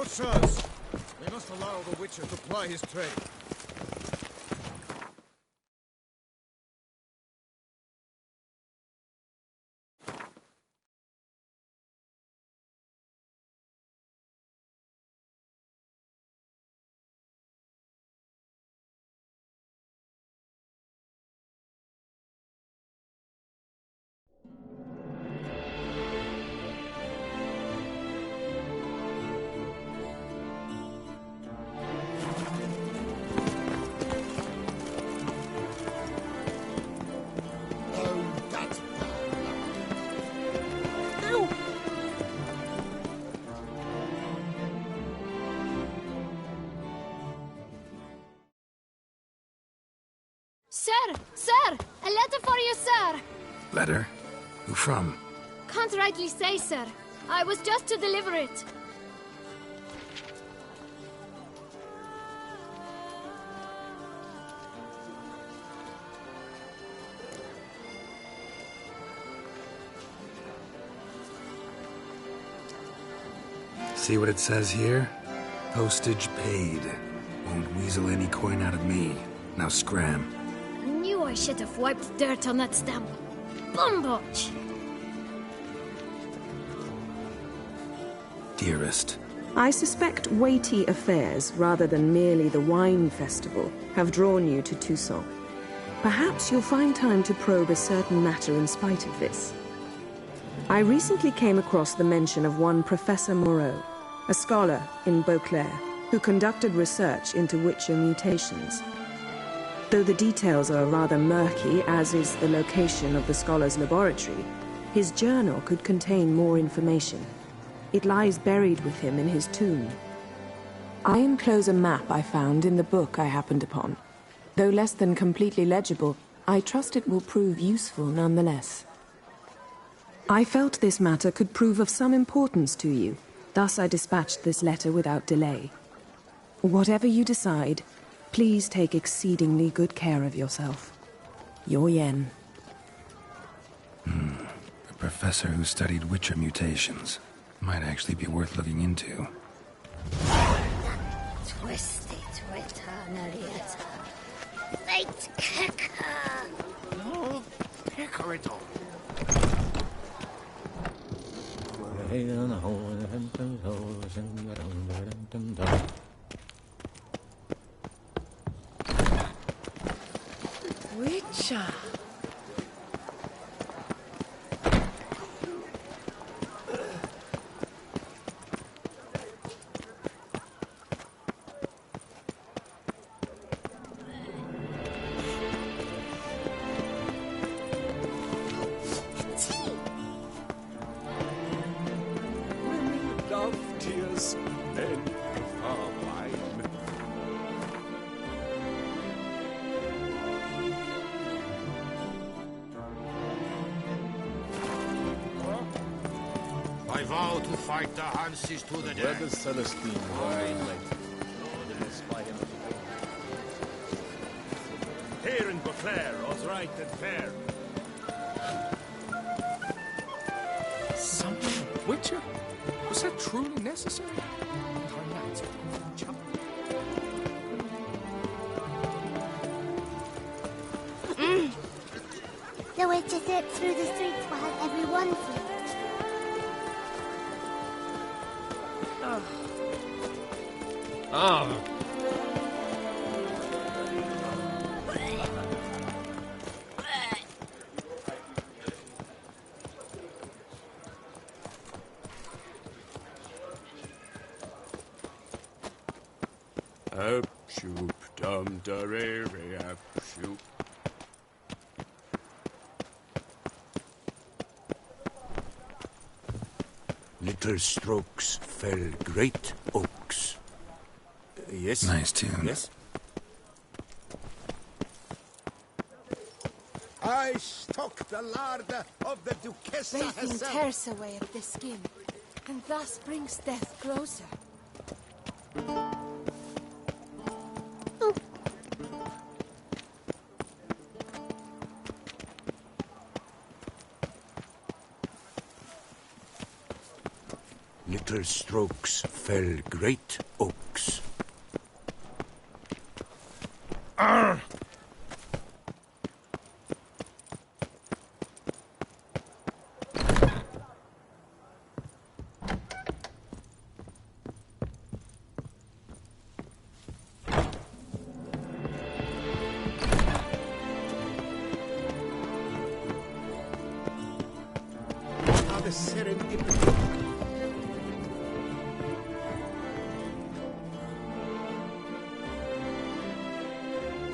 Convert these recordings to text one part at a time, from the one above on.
chance. We must allow the Witcher to ply his trade. Sir! A letter for you, sir! Letter? Who from? Can't rightly say, sir. I was just to deliver it. See what it says here? Postage paid. Won't weasel any coin out of me. Now scram. Knew I should have wiped dirt on that stamp. Bumbotch! Dearest. I suspect weighty affairs, rather than merely the wine festival, have drawn you to Toussaint. Perhaps you'll find time to probe a certain matter in spite of this. I recently came across the mention of one Professor Moreau, a scholar in Beauclair, who conducted research into Witcher mutations. Though the details are rather murky, as is the location of the scholar's laboratory, his journal could contain more information. It lies buried with him in his tomb. I enclose a map I found in the book I happened upon. Though less than completely legible, I trust it will prove useful nonetheless. I felt this matter could prove of some importance to you, thus I dispatched this letter without delay. Whatever you decide, please take exceedingly good care of yourself. Your Yen. A professor who studied Witcher mutations. Might actually be worth looking into. Twisty Twittanarieta. Fate kicker! No, Picarito. Witcher! I vow to fight the Hanses to the death. Where does Celestine remain late? Here in Beauclair, all's right and fair. Something Witcher? Was that truly necessary? The Witcher slipped through the streets while everyone fled. Ah. Up, shoop, dum, da, re, re, up, shoop. Little strokes fell great oaks. Yes? Nice tune. Yes? I stock the larder of the Duchessa Bathing herself. tears away at the skin, and thus brings death closer. gentle strokes fell great oaks. The serendipity.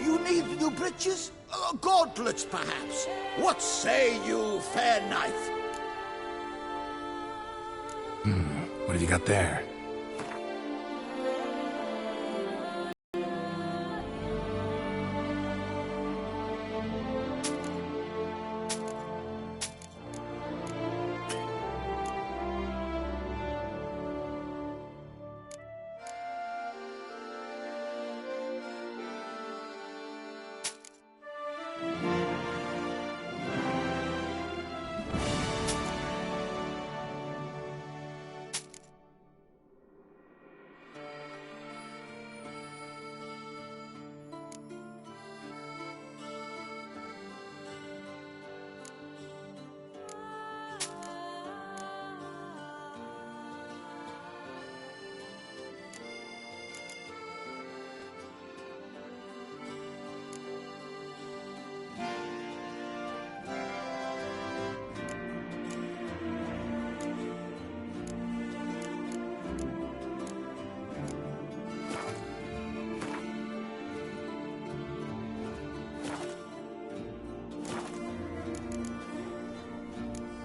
You need new breeches? Gauntlets, perhaps? What say you, fair knight? What have you got there?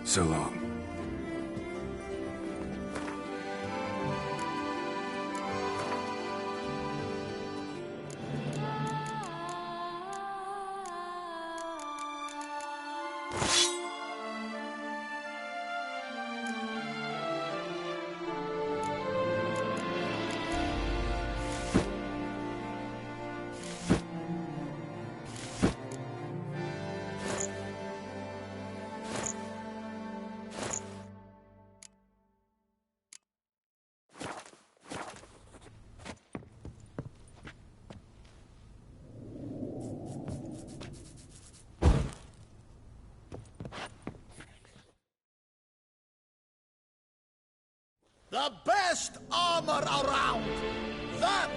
So long. The best armor around! That!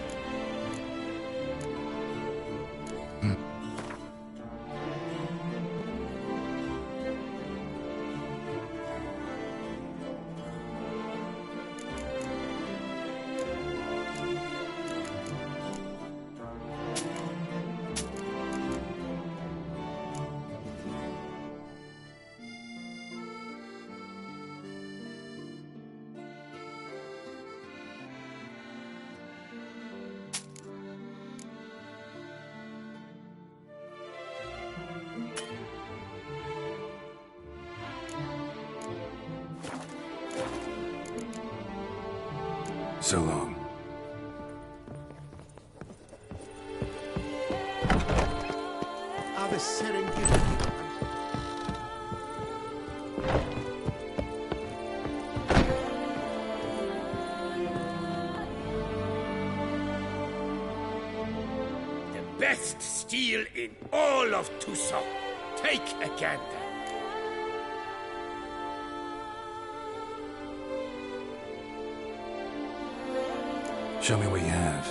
So long. The serendipity. The best steel in all of Tucson. Take a gander. Show me what you have.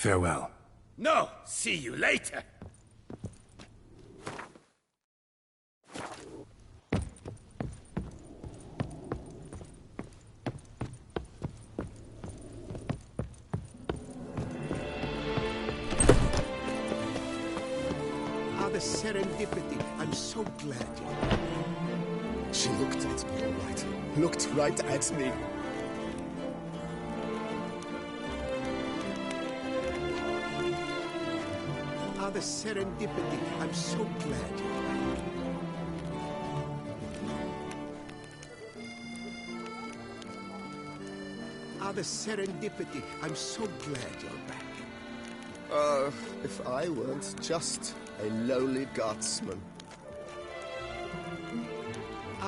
Farewell. No, see you later. The serendipity. I'm so glad you... She looked at me, all right. Looked right at me. The serendipity. I'm so glad you're back. The serendipity. I'm so glad you're back. If I weren't just a lowly guardsman.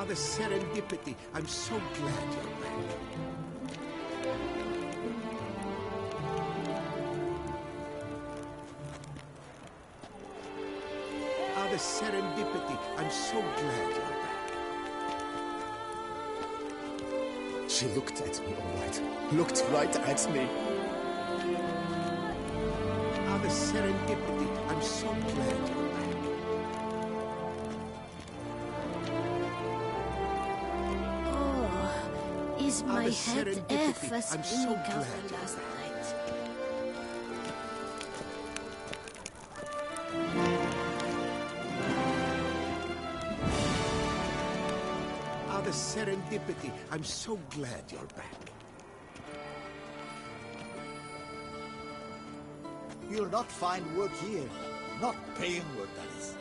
The serendipity. I'm so glad you're back. The serendipity. I'm so glad you're back. She looked at me, all right. Looked right at me. The serendipity. I'm so glad you're back. Oh, is my head serendipity. ever I'm spinning so out glad you're last back. night? The serendipity. I'm so glad you're back. You'll not find work here. Not paying work, that is.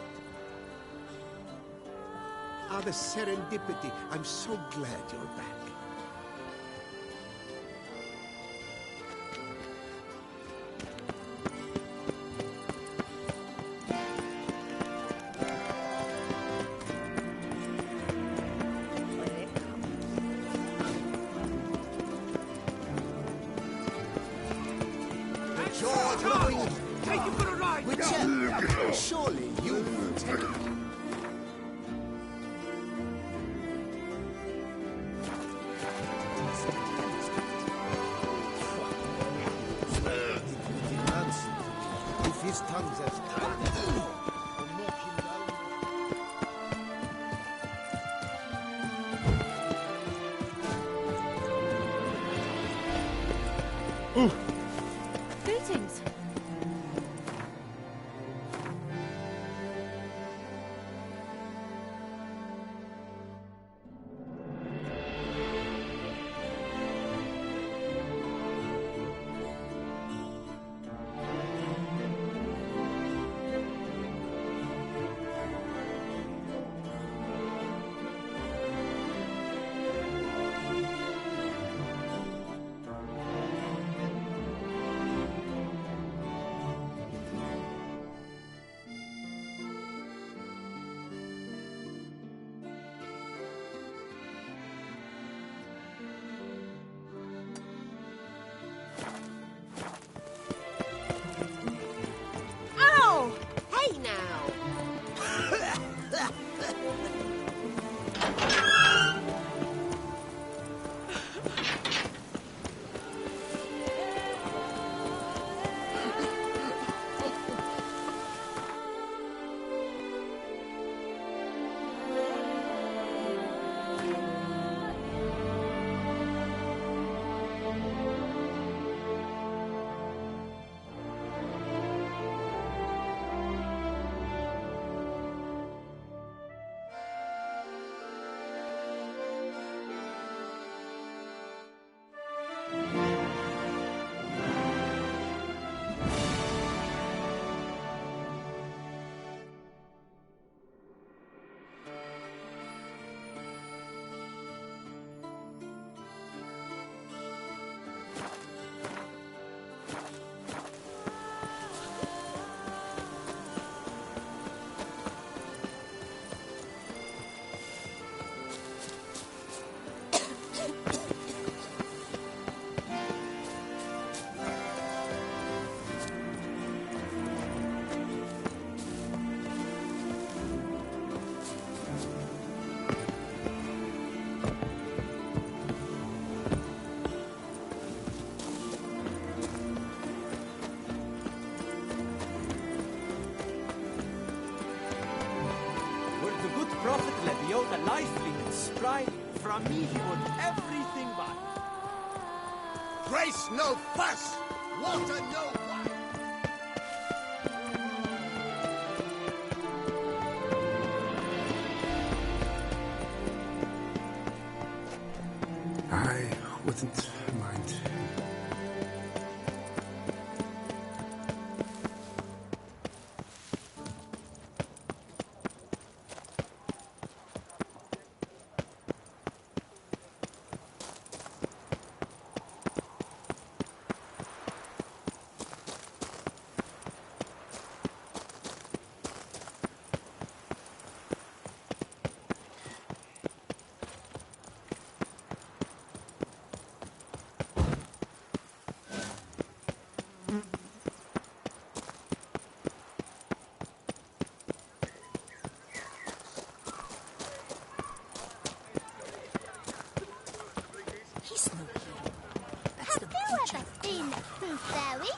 The serendipity. I'm so glad you're back. Take him for a ride! Witcher, surely you've taken him. If his tongue's as tight as will knock him down. Greetings. boy. From me, he would everything back. Grace no fuss, water no wine. I wouldn't mind. He's no hero. That's the Have you butcher. ever seen the true fairy?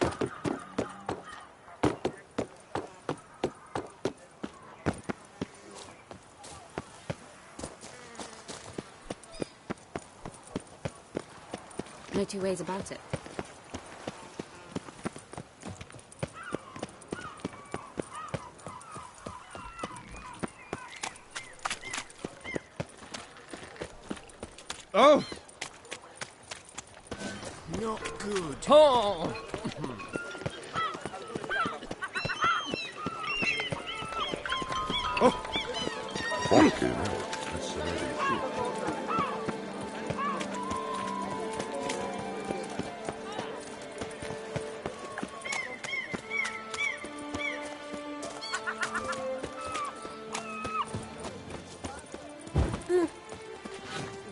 No two ways about it. Oh! Not good. Oh!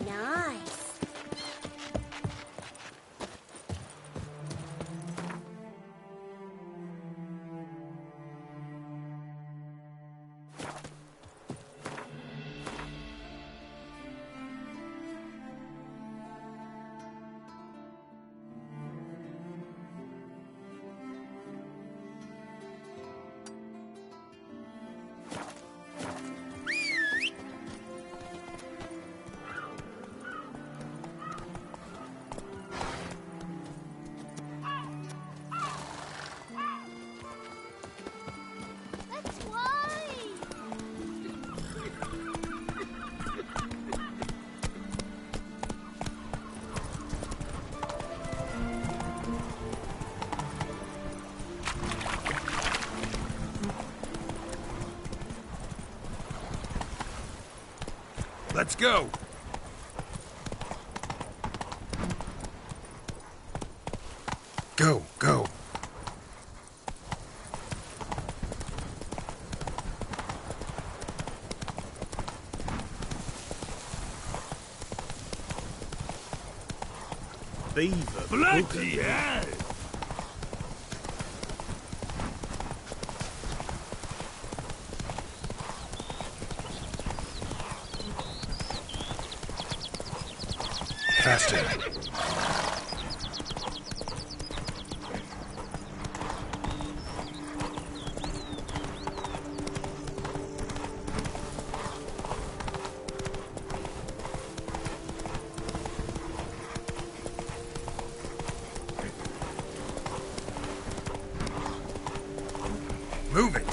Nice. That's why. Let's go! Go, go. Beaver. Bloody hell! Faster. Move it!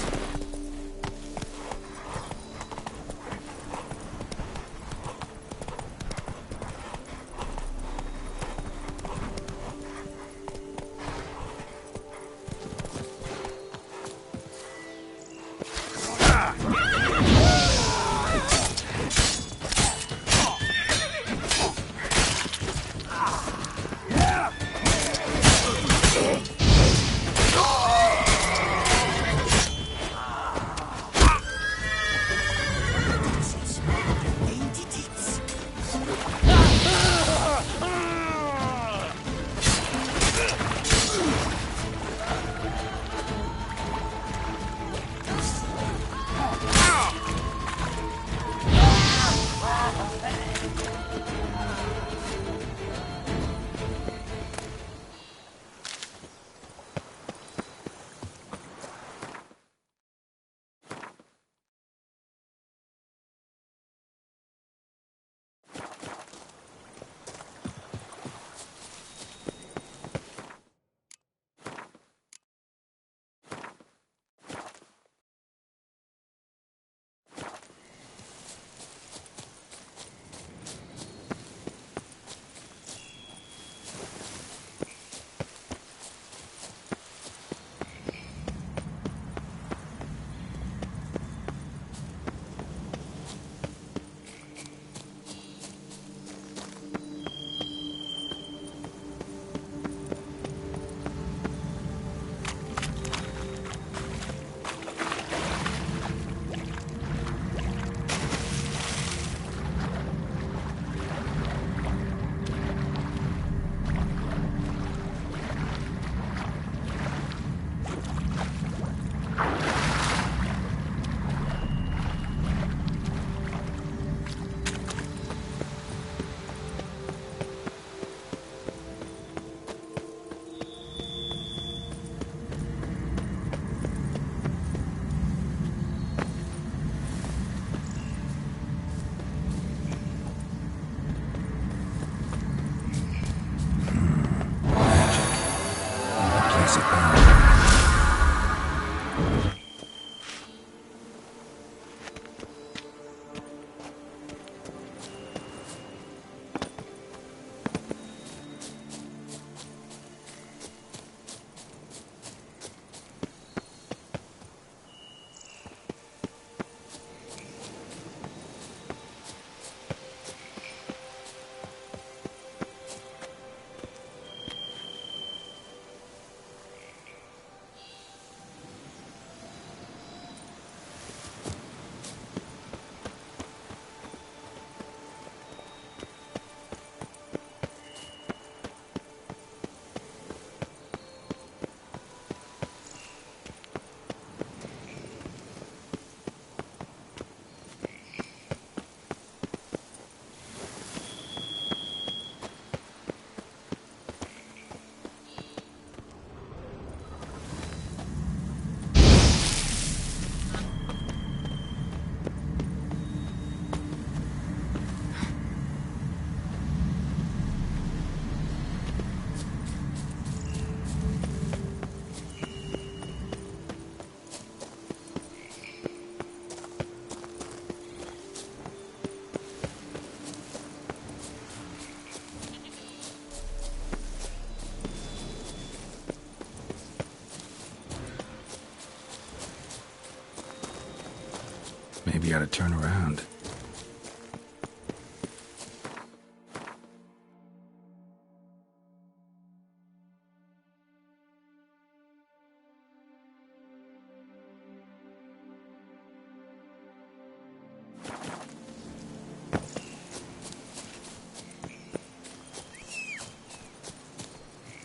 you how to turn around.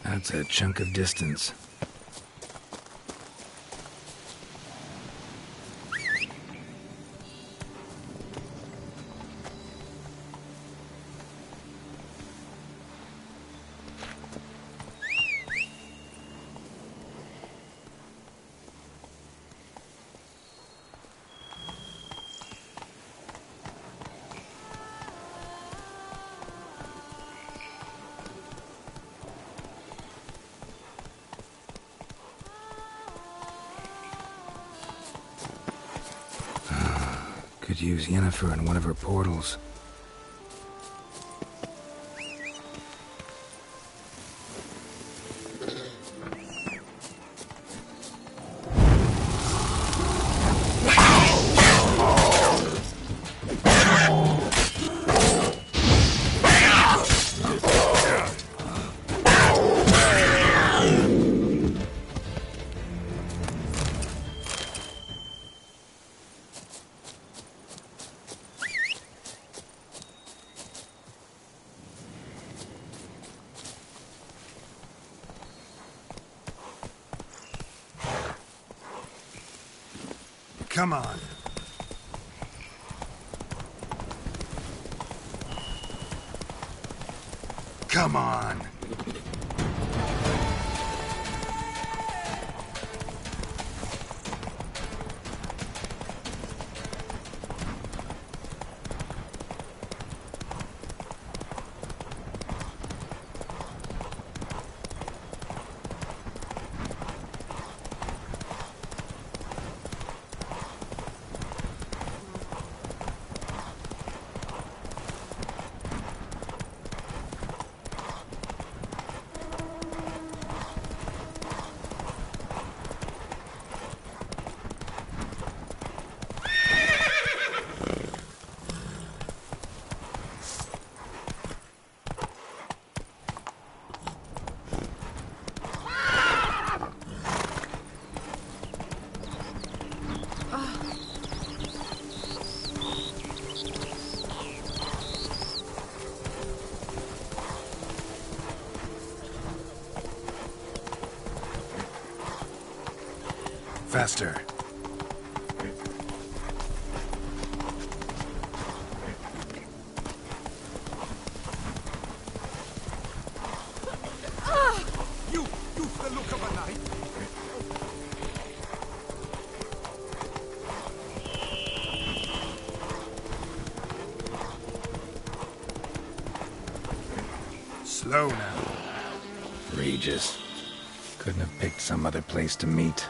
That's a chunk of distance. Could use Yennefer in one of her portals. Come on. Come on. Faster. You've the look of a knife. Slow now. Regis. Couldn't have picked some other place to meet.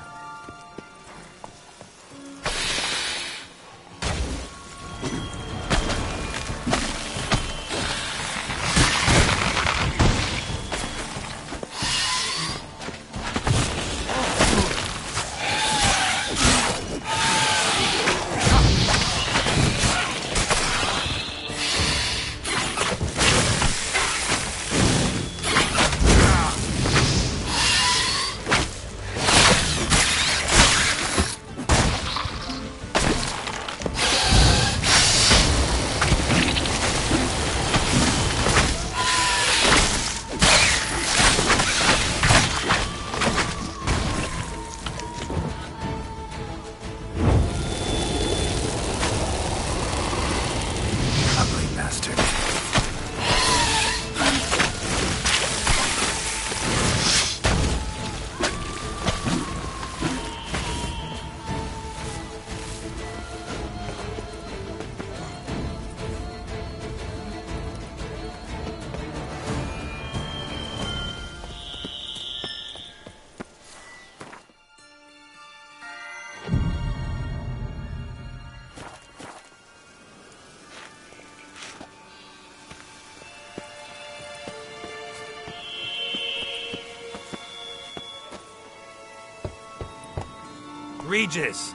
Regis!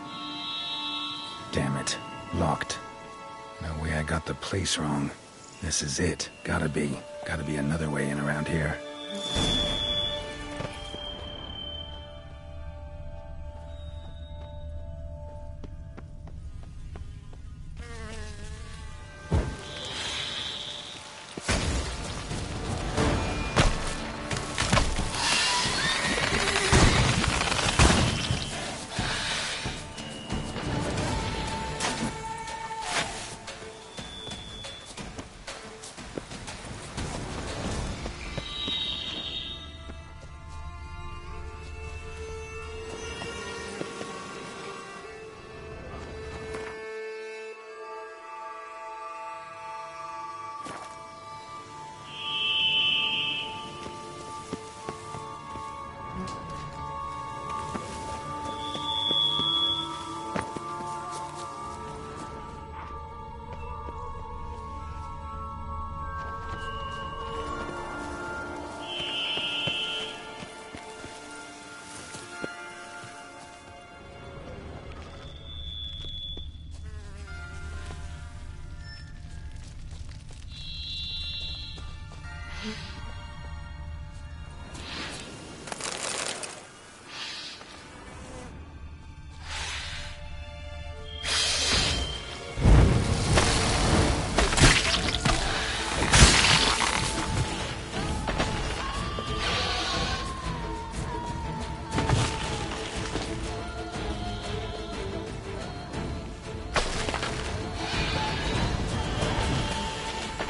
Damn it. Lost locked. No way I got the place wrong. This is it. Gotta be. Gotta be another way in around here.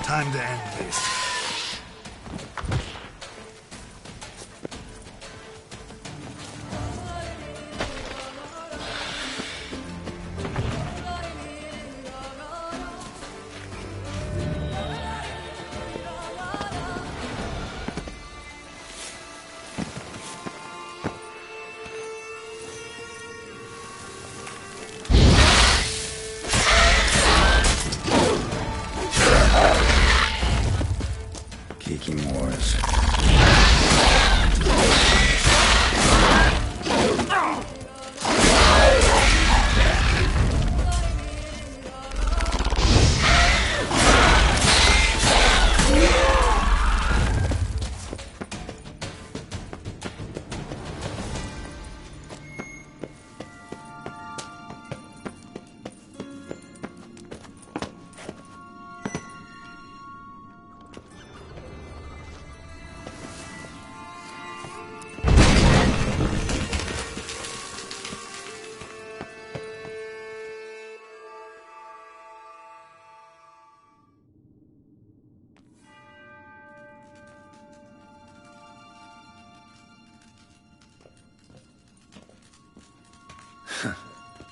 Time to end this. Wars.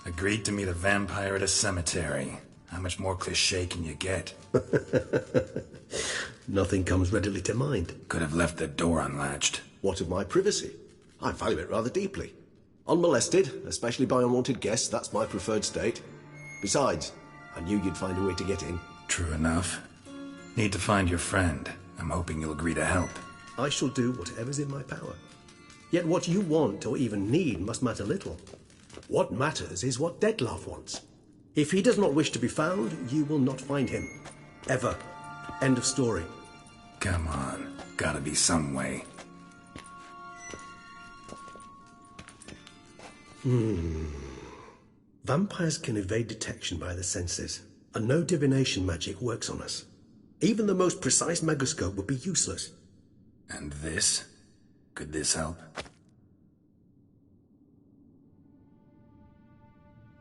Agreed to meet a vampire at a cemetery. How much more cliché can you get? Nothing comes readily to mind. Could have left the door unlatched. What of my privacy? I value it rather deeply. Unmolested, especially by unwanted guests, that's my preferred state. Besides, I knew you'd find a way to get in. True enough. Need to find your friend. I'm hoping you'll agree to help. I shall do whatever's in my power. Yet what you want or even need must matter little. What matters is what Dettlaff wants. If he does not wish to be found, you will not find him. Ever. End of story. Come on. Gotta be some way. Vampires can evade detection by the senses, and no divination magic works on us. Even the most precise megoscope would be useless. And this? Could this help?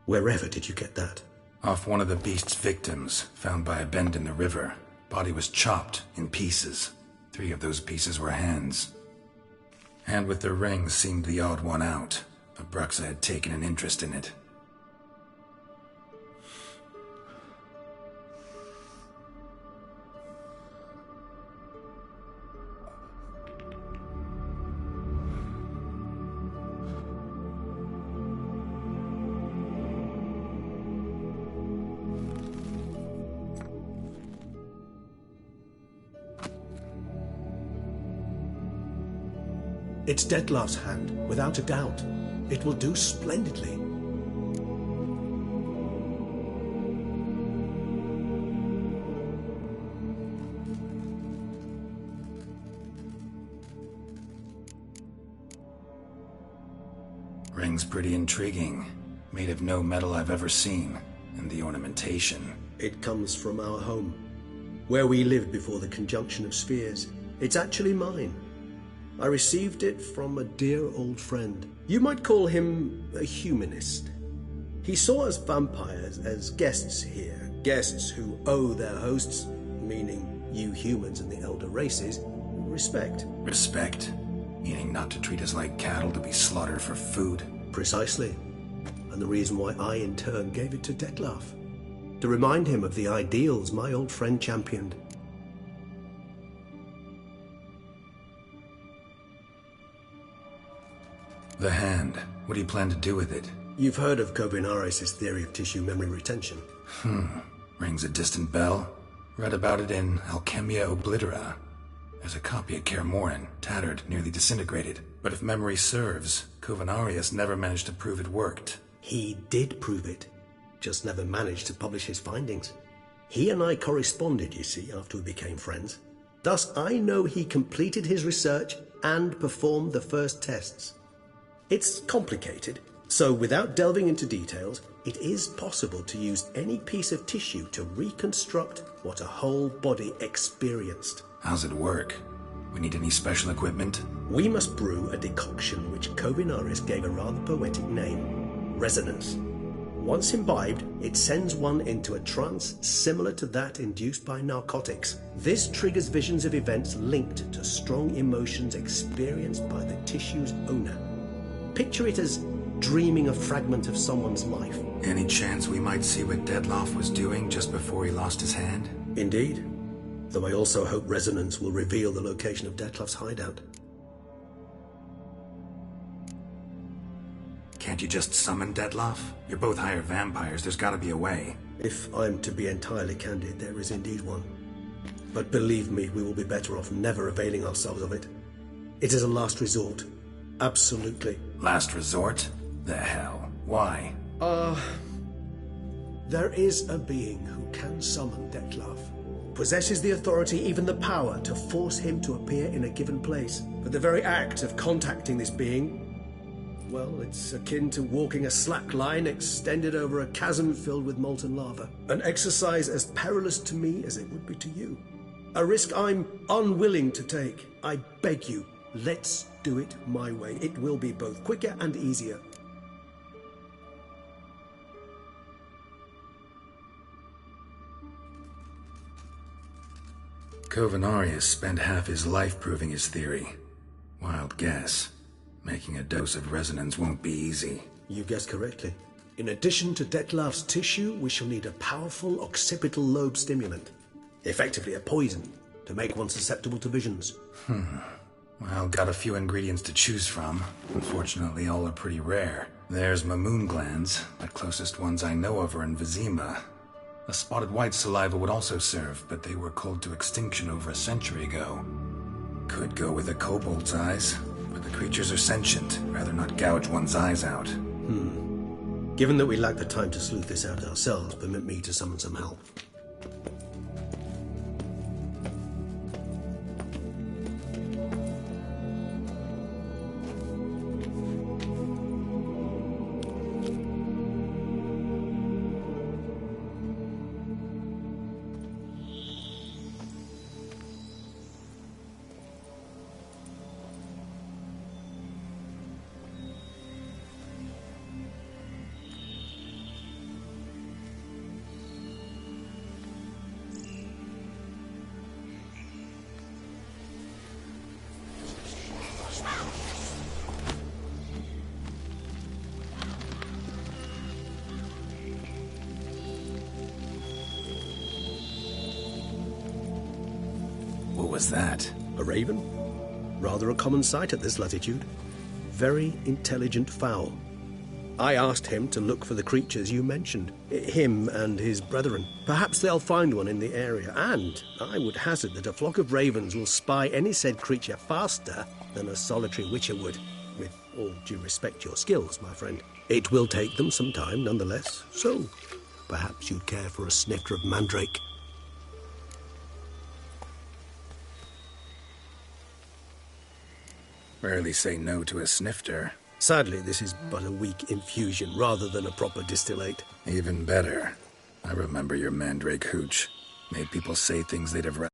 Wherever did you get that? Off one of the beast's victims, found by a bend in the river. Body was chopped in pieces. 3 of those pieces were hands. Hand with the ring seemed the odd one out, but Bruxa had taken an interest in it. It's Dettlaff's hand, without a doubt. It will do splendidly. Ring's pretty intriguing. Made of no metal I've ever seen. And the ornamentation. It comes from our home, where we lived before the conjunction of spheres. It's actually mine. I received it from a dear old friend. You might call him a humanist. He saw us vampires as guests here, guests who owe their hosts, meaning you humans and the elder races, respect. Respect? Meaning not to treat us like cattle to be slaughtered for food? Precisely. And the reason why I in turn gave it to Detlef. To remind him of the ideals my old friend championed. The hand. What do you plan to do with it? You've heard of Kovinaris' theory of tissue memory retention. Rings a distant bell. Read about it in Alchemia Oblitera. There's a copy at Kaer Morhen, tattered, nearly disintegrated. But if memory serves, Kovinaris never managed to prove it worked. He did prove it, just never managed to publish his findings. He and I corresponded, you see, after we became friends. Thus, I know he completed his research and performed the first tests. It's complicated, so without delving into details, it is possible to use any piece of tissue to reconstruct what a whole body experienced. How's it work? We need any special equipment? We must brew a decoction which Kovinaris gave a rather poetic name, resonance. Once imbibed, it sends one into a trance similar to that induced by narcotics. This triggers visions of events linked to strong emotions experienced by the tissue's owner. Picture it as dreaming a fragment of someone's life. Any chance we might see what Detlef was doing just before he lost his hand? Indeed. Though I also hope resonance will reveal the location of Detlef's hideout. Can't you just summon Detlef? You're both higher vampires, there's gotta be a way. If I'm to be entirely candid, there is indeed one. But believe me, we will be better off never availing ourselves of it. It is a last resort. Absolutely. Last resort? The hell? Why? There is a being who can summon Detlef. Possesses the authority, even the power, to force him to appear in a given place. But the very act of contacting this being, well, it's akin to walking a slack line extended over a chasm filled with molten lava. An exercise as perilous to me as it would be to you. A risk I'm unwilling to take. I beg you, let's do it my way. It will be both quicker and easier. Kovinaris spent half his life proving his theory. Wild guess. Making a dose of resonance won't be easy. You guessed correctly. In addition to Detlef's tissue, we shall need a powerful occipital lobe stimulant. Effectively a poison, to make one susceptible to visions. Well, got a few ingredients to choose from. Unfortunately, all are pretty rare. There's Mamoon glands, but closest ones I know of are in Vizima. A spotted white saliva would also serve, but they were cold to extinction over a century ago. Could go with a kobold's eyes, but the creatures are sentient. Rather not gouge one's eyes out. Given that we lack the time to sleuth this out ourselves, permit me to summon some help. What was that? A raven? Rather a common sight at this latitude. Very intelligent fowl. I asked him to look for the creatures you mentioned. Him and his brethren. Perhaps they'll find one in the area, and I would hazard that a flock of ravens will spy any said creature faster than a solitary witcher would. With all due respect to your skills, my friend. It will take them some time, nonetheless. So, perhaps you'd care for a snifter of mandrake. Rarely say no to a snifter. Sadly, this is but a weak infusion rather than a proper distillate. Even better. I remember your mandrake hooch. Made people say things they'd have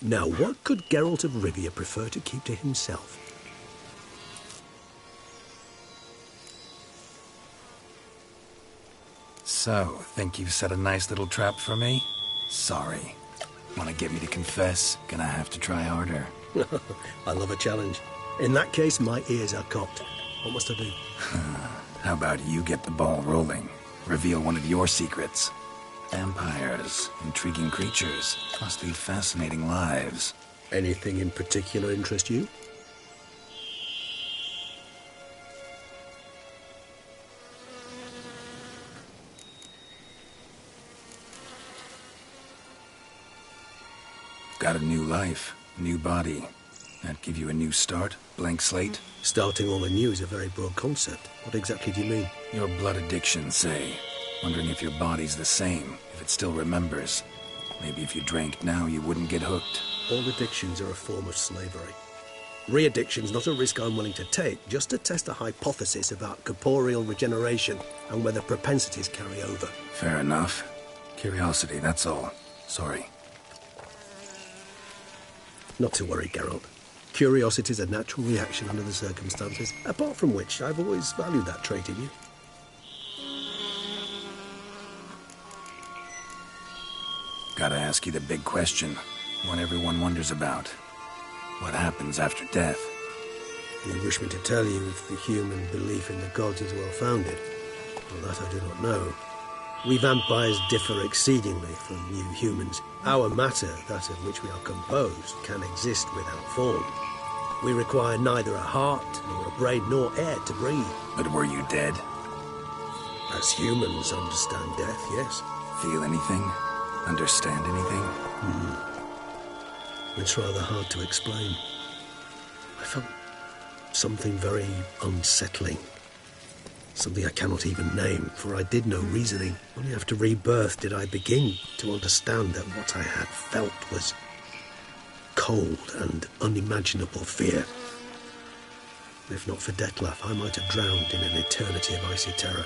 Now, what could Geralt of Rivia prefer to keep to himself? So, think you've set a nice little trap for me? Sorry. Want to get me to confess? Gonna have to try harder. I love a challenge. In that case, my ears are cocked. What must I do? How about you get the ball rolling? Reveal one of your secrets. Vampires, intriguing creatures, must lead fascinating lives. Anything in particular interest you? Got a new life, new body. That give you a new start? Blank slate? Starting all anew is a very broad concept. What exactly do you mean? Your blood addiction, say. Wondering if your body's the same, if it still remembers. Maybe if you drank now, you wouldn't get hooked. All addictions are a form of slavery. Re-addiction's not a risk I'm willing to take, just to test a hypothesis about corporeal regeneration and whether propensities carry over. Fair enough. Curiosity, that's all. Sorry. Not to worry, Geralt. Curiosity's a natural reaction under the circumstances, apart from which I've always valued that trait in you. Gotta ask you the big question, one everyone wonders about. What happens after death? You wish me to tell you if the human belief in the gods is well founded? Well, that I do not know. We vampires differ exceedingly from you humans. Our matter, that of which we are composed, can exist without form. We require neither a heart, nor a brain, nor air to breathe. But were you dead? As humans understand death, yes. Feel anything? Understand anything? It's rather hard to explain. I felt something very unsettling. Something I cannot even name, for I did no reasoning. Only after rebirth did I begin to understand that what I had felt was cold and unimaginable fear. If not for Detlef, I might have drowned in an eternity of icy terror.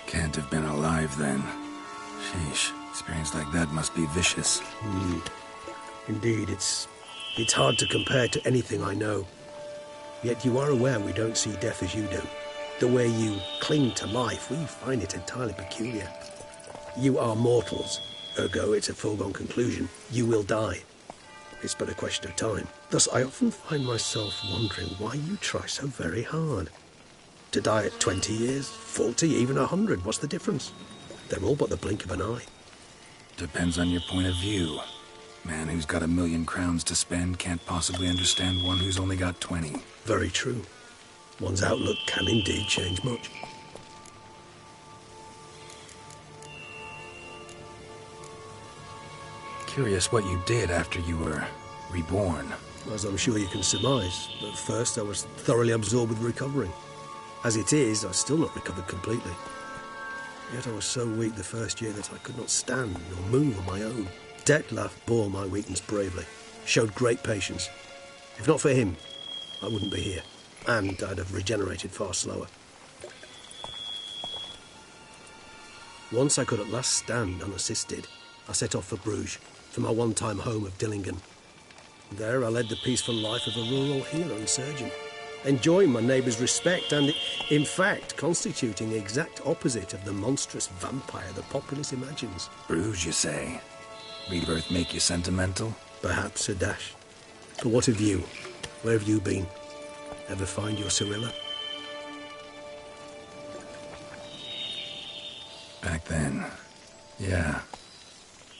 Can't have been alive then. Sheesh, experience like that must be vicious. Indeed, it's hard to compare to anything I know. Yet you are aware we don't see death as you do. The way you cling to life, we find it entirely peculiar. You are mortals, ergo it's a foregone conclusion. You will die. It's but a question of time. Thus, I often find myself wondering why you try so very hard. To die at 20 years, 40, even 100, what's the difference? They're all but the blink of an eye. Depends on your point of view. Man who's got 1,000,000 crowns to spend can't possibly understand one who's only got 20. Very true. One's outlook can indeed change much. Curious what you did after you were reborn. As I'm sure you can surmise, at first I was thoroughly absorbed with recovering. As it is, I've still not recovered completely. Yet I was so weak the first year that I could not stand nor move on my own. Detlef bore my weakness bravely, showed great patience. If not for him, I wouldn't be here, and I'd have regenerated far slower. Once I could at last stand unassisted, I set off for Bruges, for my one-time home of Dillingen. There I led the peaceful life of a rural healer and surgeon, enjoying my neighbours' respect and, in fact, constituting the exact opposite of the monstrous vampire the populace imagines. Bruges, you say? Rebirth make you sentimental? Perhaps a dash. But what of you? Where have you been? Ever find your Cyrilla? Back then, yeah.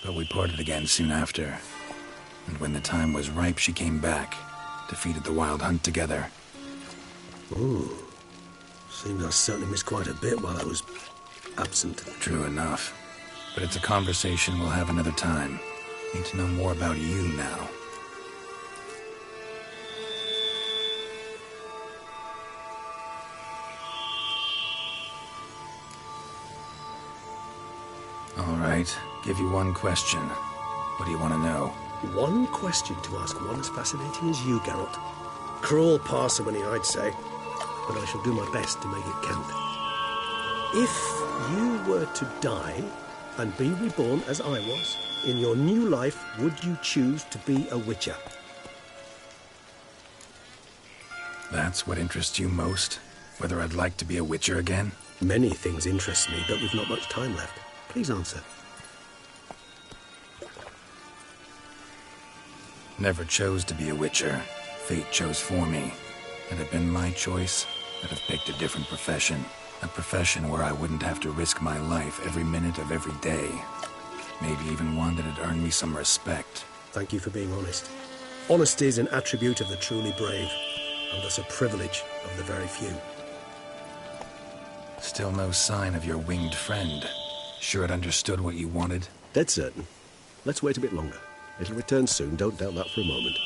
But we parted again soon after. And when the time was ripe, she came back. Defeated the Wild Hunt together. Ooh. Seems I certainly missed quite a bit while I was absent. True enough. But it's a conversation we'll have another time. Need to know more about you now. All right, give you one question. What do you want to know? One question to ask one as fascinating as you, Geralt. Cruel parsimony, I'd say, but I shall do my best to make it count. If you were to die and be reborn as I was, in your new life, would you choose to be a witcher? That's what interests you most? Whether I'd like to be a witcher again? Many things interest me, but we've not much time left. Please answer. Never chose to be a witcher. Fate chose for me. Had it been my choice, I'd have picked a different profession. A profession where I wouldn't have to risk my life every minute of every day. Maybe even one that'd earn me some respect. Thank you for being honest. Honesty is an attribute of the truly brave, and thus a privilege of the very few. Still no sign of your winged friend. Sure it understood what you wanted? Dead certain. Let's wait a bit longer. It'll return soon, don't doubt that for a moment.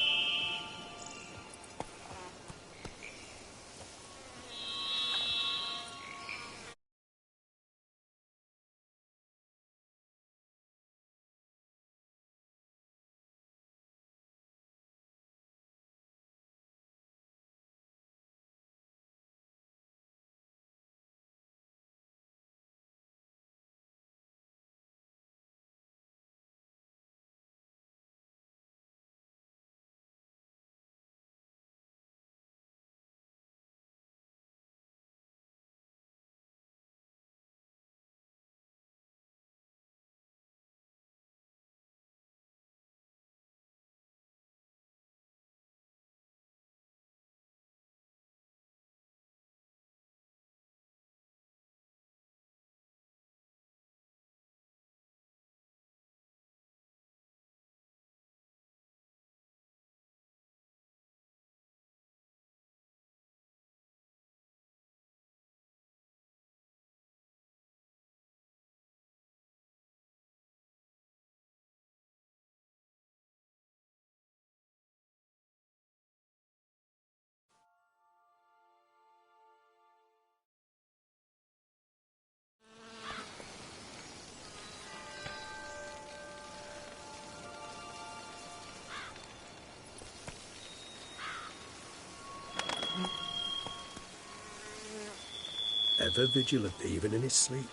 Ever vigilant, even in his sleep.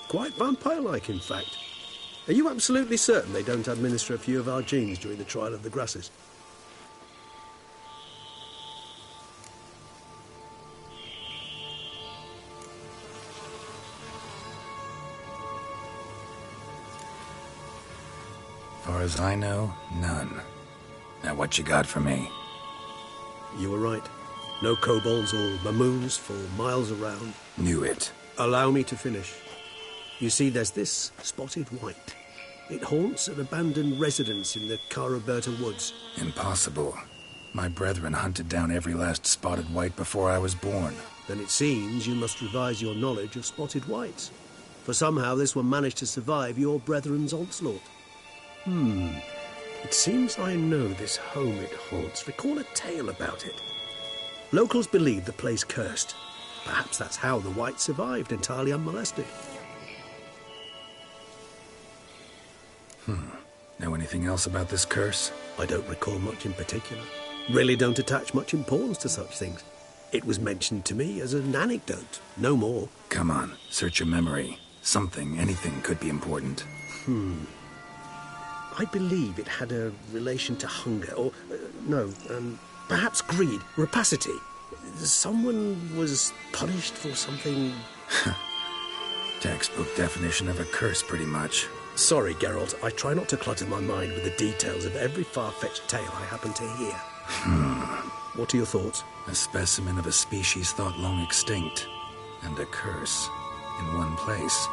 Quite vampire-like, in fact. Are you absolutely certain they don't administer a few of our genes during the trial of the grasses? Far as I know, none. Now what you got for me? You were right. No kobolds or mamoons for miles around. Knew it. Allow me to finish. You see, there's this spotted white. It haunts an abandoned residence in the Caraberta woods. Impossible. My brethren hunted down every last spotted white before I was born. Then it seems you must revise your knowledge of spotted whites. For somehow this one managed to survive your brethren's onslaught. It seems I know this home it haunts. Recall a tale about it. Locals believe the place cursed. Perhaps that's how the white survived, entirely unmolested. Know anything else about this curse? I don't recall much in particular. Really don't attach much importance to such things. It was mentioned to me as an anecdote, no more. Come on, search your memory. Something, anything could be important. I believe it had a relation to hunger, or, perhaps greed, rapacity. Someone was punished for something... Textbook definition of a curse, pretty much. Sorry, Geralt, I try not to clutter my mind with the details of every far-fetched tale I happen to hear. What are your thoughts? A specimen of a species thought long extinct, and a curse in one place.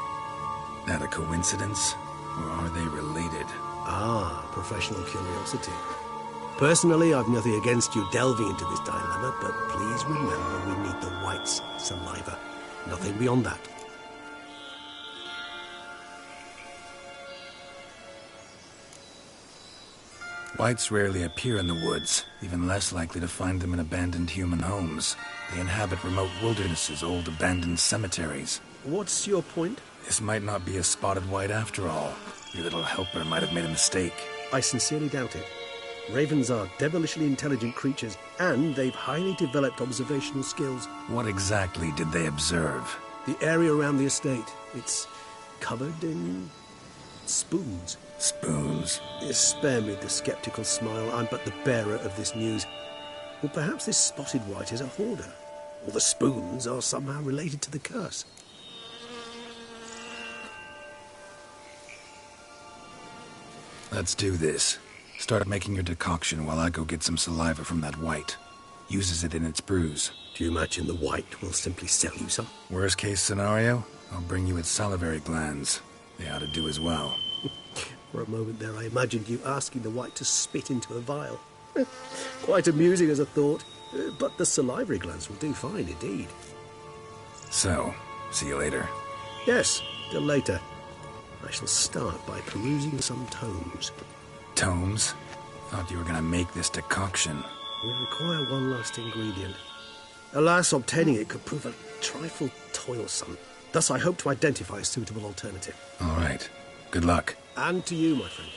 That a coincidence, or are they related? Ah, professional curiosity. Personally, I've nothing against you delving into this dilemma, but please remember we need the white's saliva. Nothing beyond that. Whites rarely appear in the woods, even less likely to find them in abandoned human homes. They inhabit remote wildernesses, old abandoned cemeteries. What's your point? This might not be a spotted white after all. Your little helper might have made a mistake. I sincerely doubt it. Ravens are devilishly intelligent creatures, and they've highly developed observational skills. What exactly did they observe? The area around the estate. It's covered in spoons. Spoons. Spare me the sceptical smile. I'm but the bearer of this news. Or perhaps this spotted white is a hoarder. Or the spoons are somehow related to the curse. Let's do this. Start making your decoction while I go get some saliva from that white. Uses it in its brews. Do you imagine the white will simply sell you some? Worst case scenario, I'll bring you its salivary glands. They ought to do as well. For a moment there, I imagined you asking the white to spit into a vial. Quite amusing as a thought, but the salivary glands will do fine indeed. So, see you later. Yes, till later. I shall start by perusing some tomes. Tomes? Thought you were gonna make this decoction. We require one last ingredient. Alas, obtaining it could prove a trifle toilsome. Thus, I hope to identify a suitable alternative. All right. Good luck. And to you, my friend.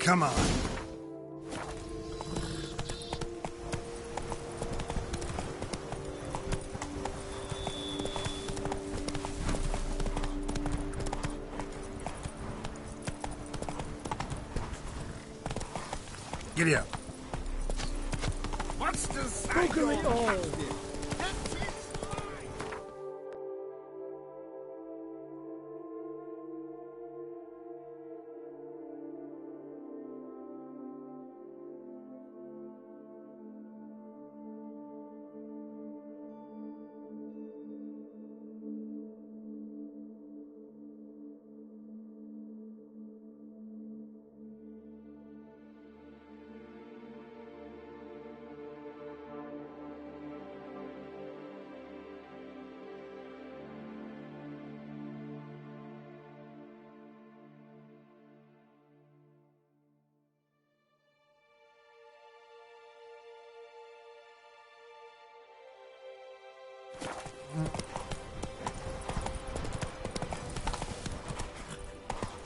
Come on. Giddy up. What's the cycle?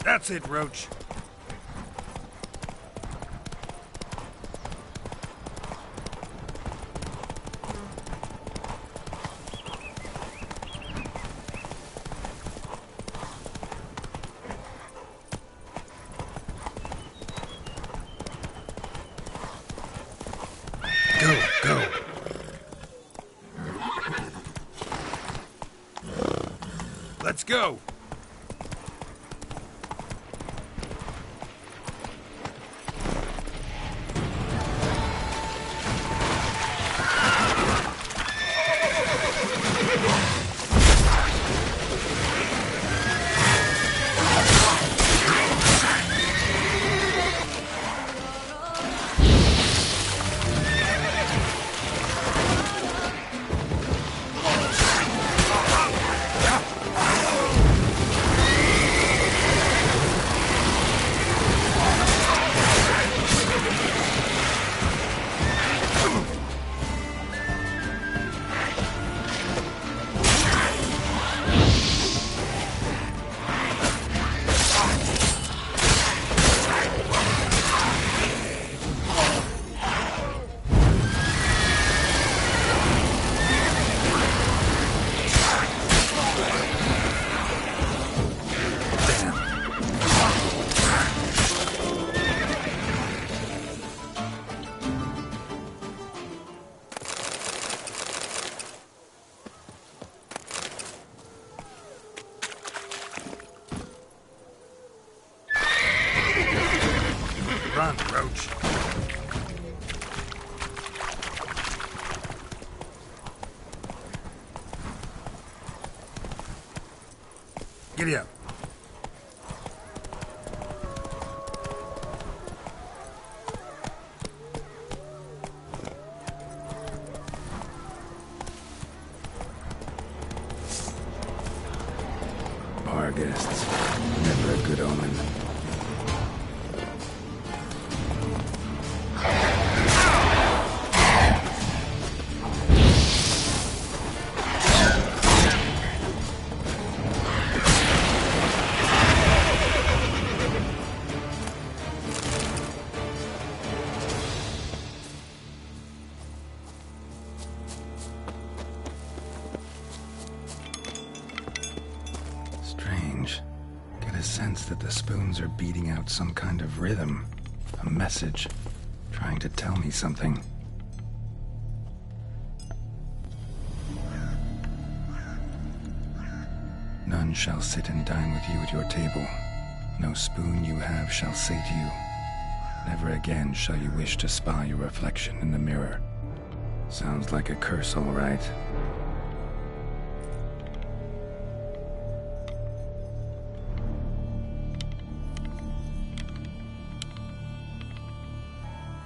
That's it, Roach. Let's go. Run, Roach. Giddy up. Bar guests. Never a good omen. Get a sense that the spoons are beating out some kind of rhythm, a message, trying to tell me something. None shall sit and dine with you at your table. No spoon you have shall sate you. Never again shall you wish to spy your reflection in the mirror. Sounds like a curse, all right.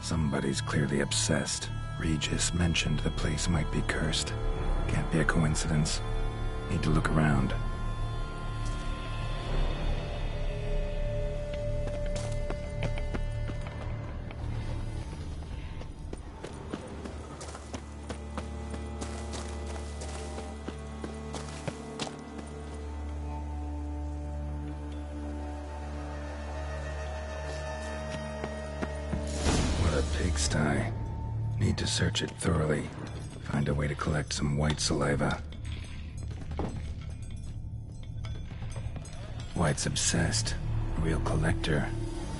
Somebody's clearly obsessed. Regis mentioned the place might be cursed. Can't be a coincidence. Need to look around. Pigsty. Need to search it thoroughly. Find a way to collect some white saliva. White's obsessed. Real collector.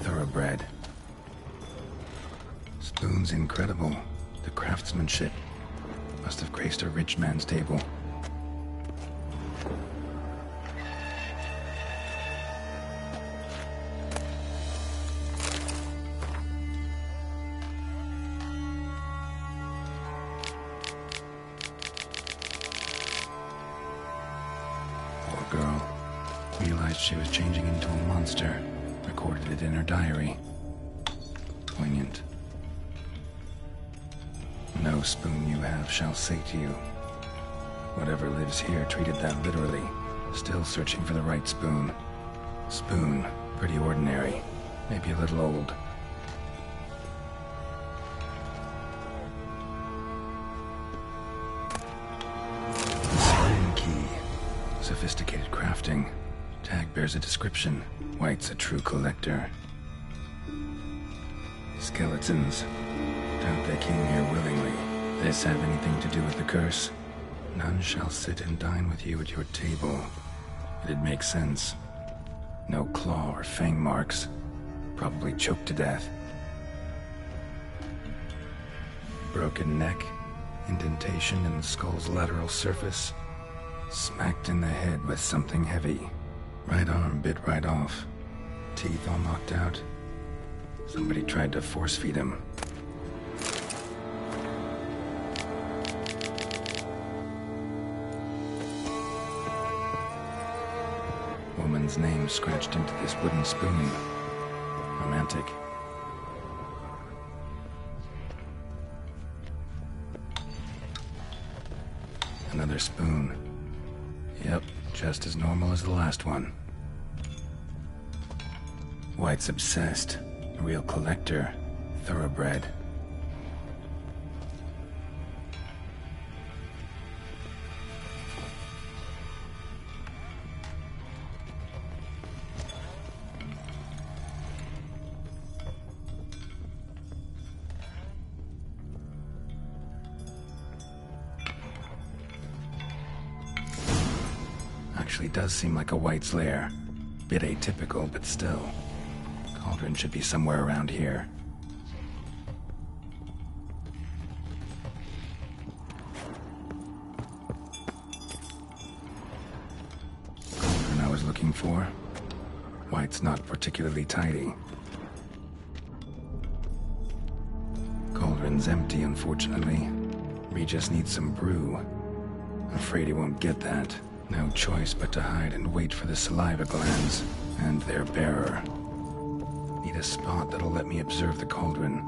Thoroughbred. Spoon's incredible. The craftsmanship. Must have graced a rich man's table. Girl realized she was changing into a monster, recorded it in her diary. Poignant. No spoon you have shall sate you. Whatever lives here treated that literally, still searching for the right spoon. Spoon, pretty ordinary, maybe a little old. Sophisticated crafting. Tag bears a description. White's a true collector. Skeletons. Doubt they came here willingly. This have anything to do with the curse? None shall sit and dine with you at your table. It'd make sense. No claw or fang marks. Probably choked to death. Broken neck. Indentation in the skull's lateral surface. Smacked in the head with something heavy. Right arm bit right off. Teeth all knocked out. Somebody tried to force feed him. Woman's name scratched into this wooden spoon. Romantic. Another spoon. Yep, just as normal as the last one. White's obsessed. A real collector. Thoroughbred. Actually does seem like a White's lair. Bit atypical, but still. Cauldron should be somewhere around here. Cauldron I was looking for. White's not particularly tidy. Cauldron's empty, unfortunately. Regis needs some brew. Afraid he won't get that. No choice but to hide and wait for the saliva glands and their bearer. Need a spot that'll let me observe the cauldron.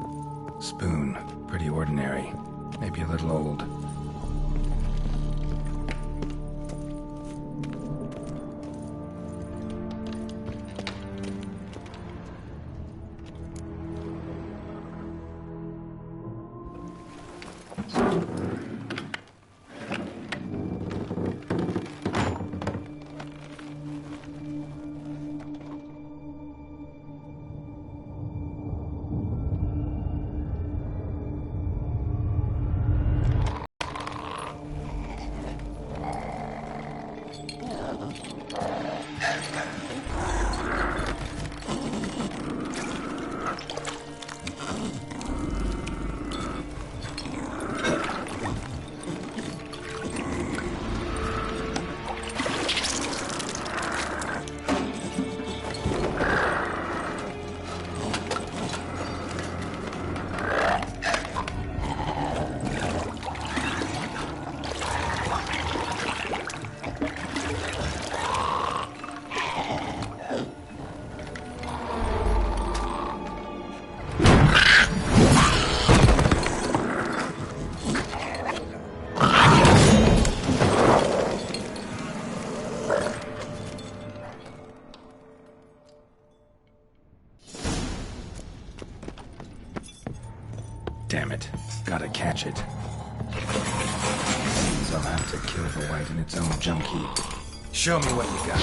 Spoon, pretty ordinary. Maybe a little old. Damn it. Gotta catch it. Means I'll have to kill the White in its own junk heap. Show me what you got.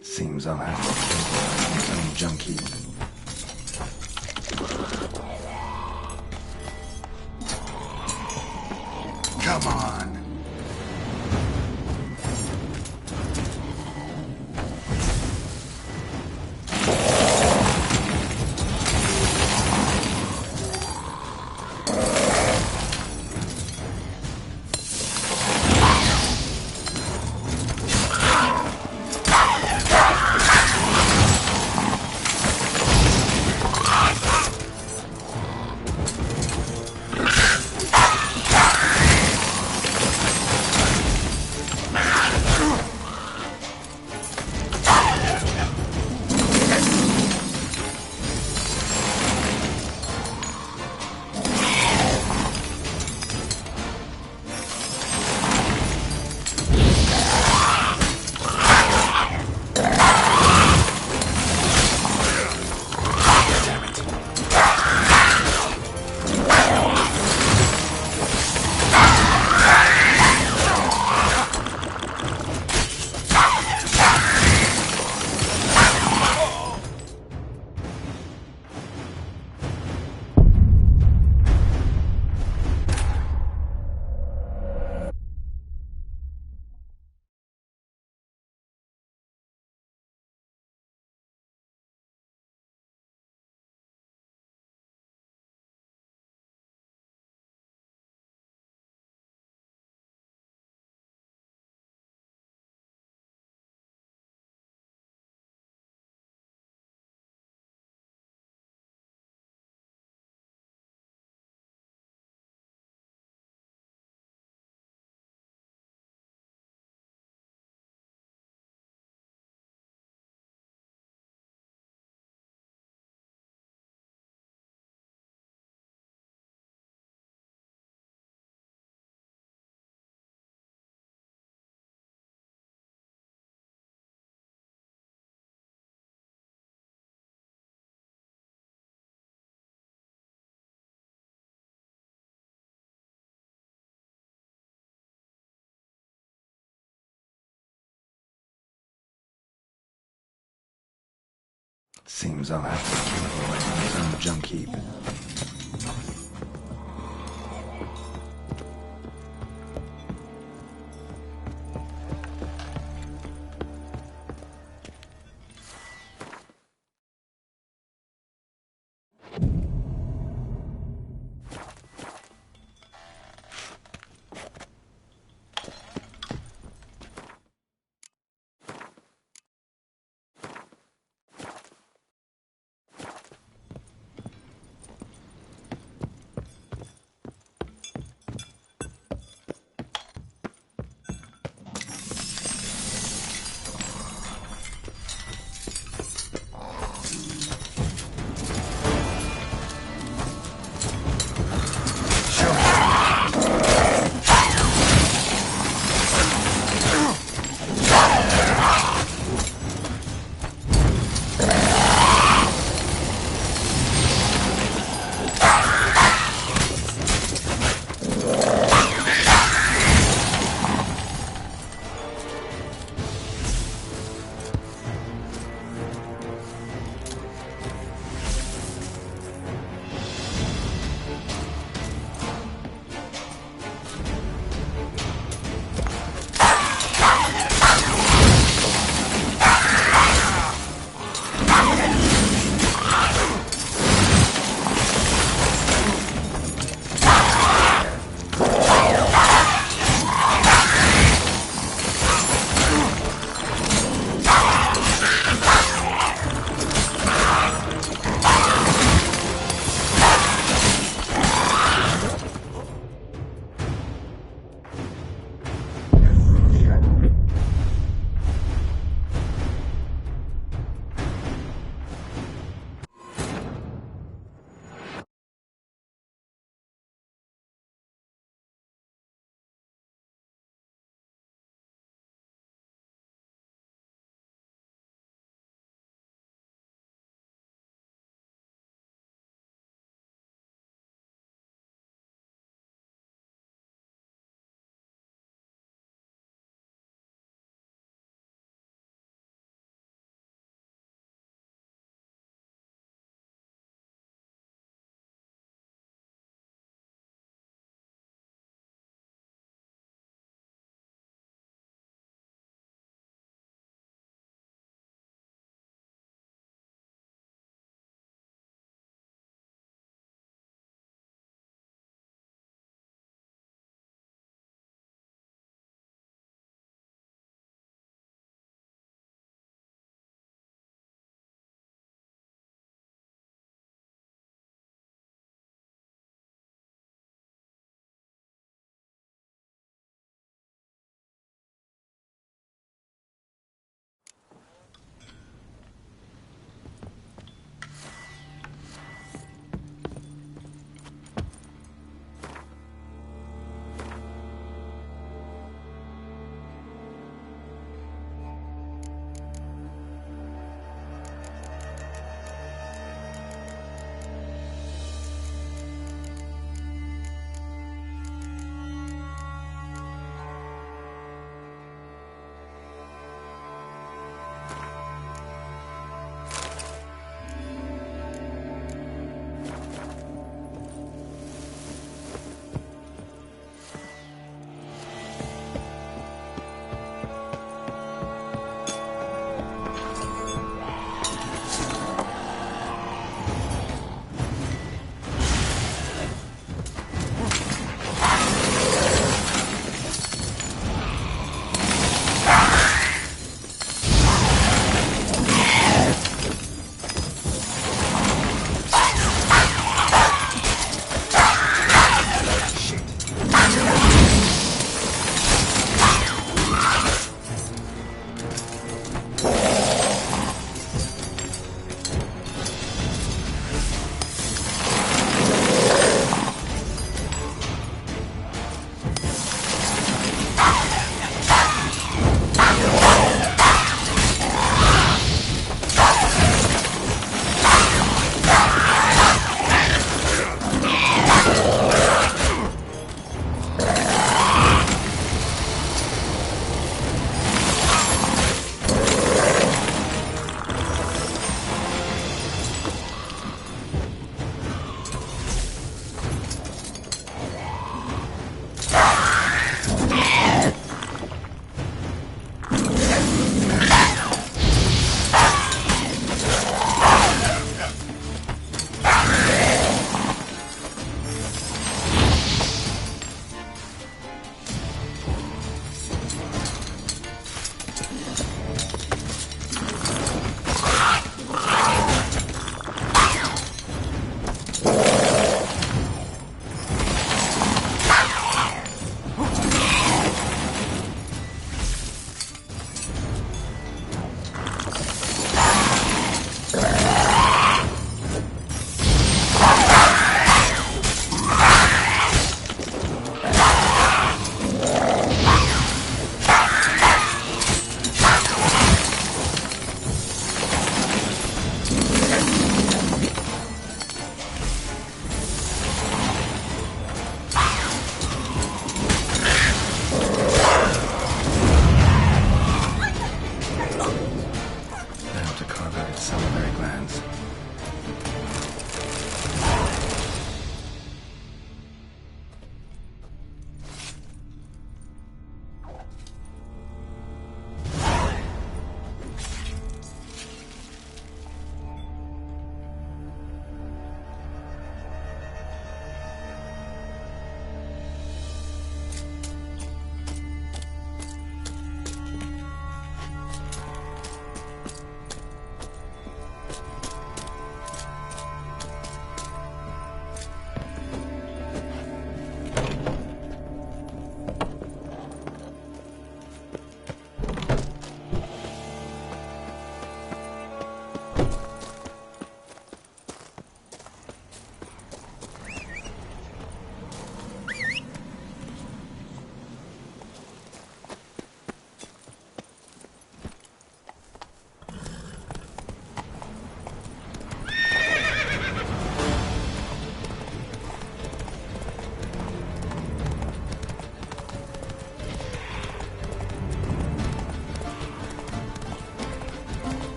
Seems I'll have to kill his own junkie. Come on! Seems I'll have to kill his own junkie.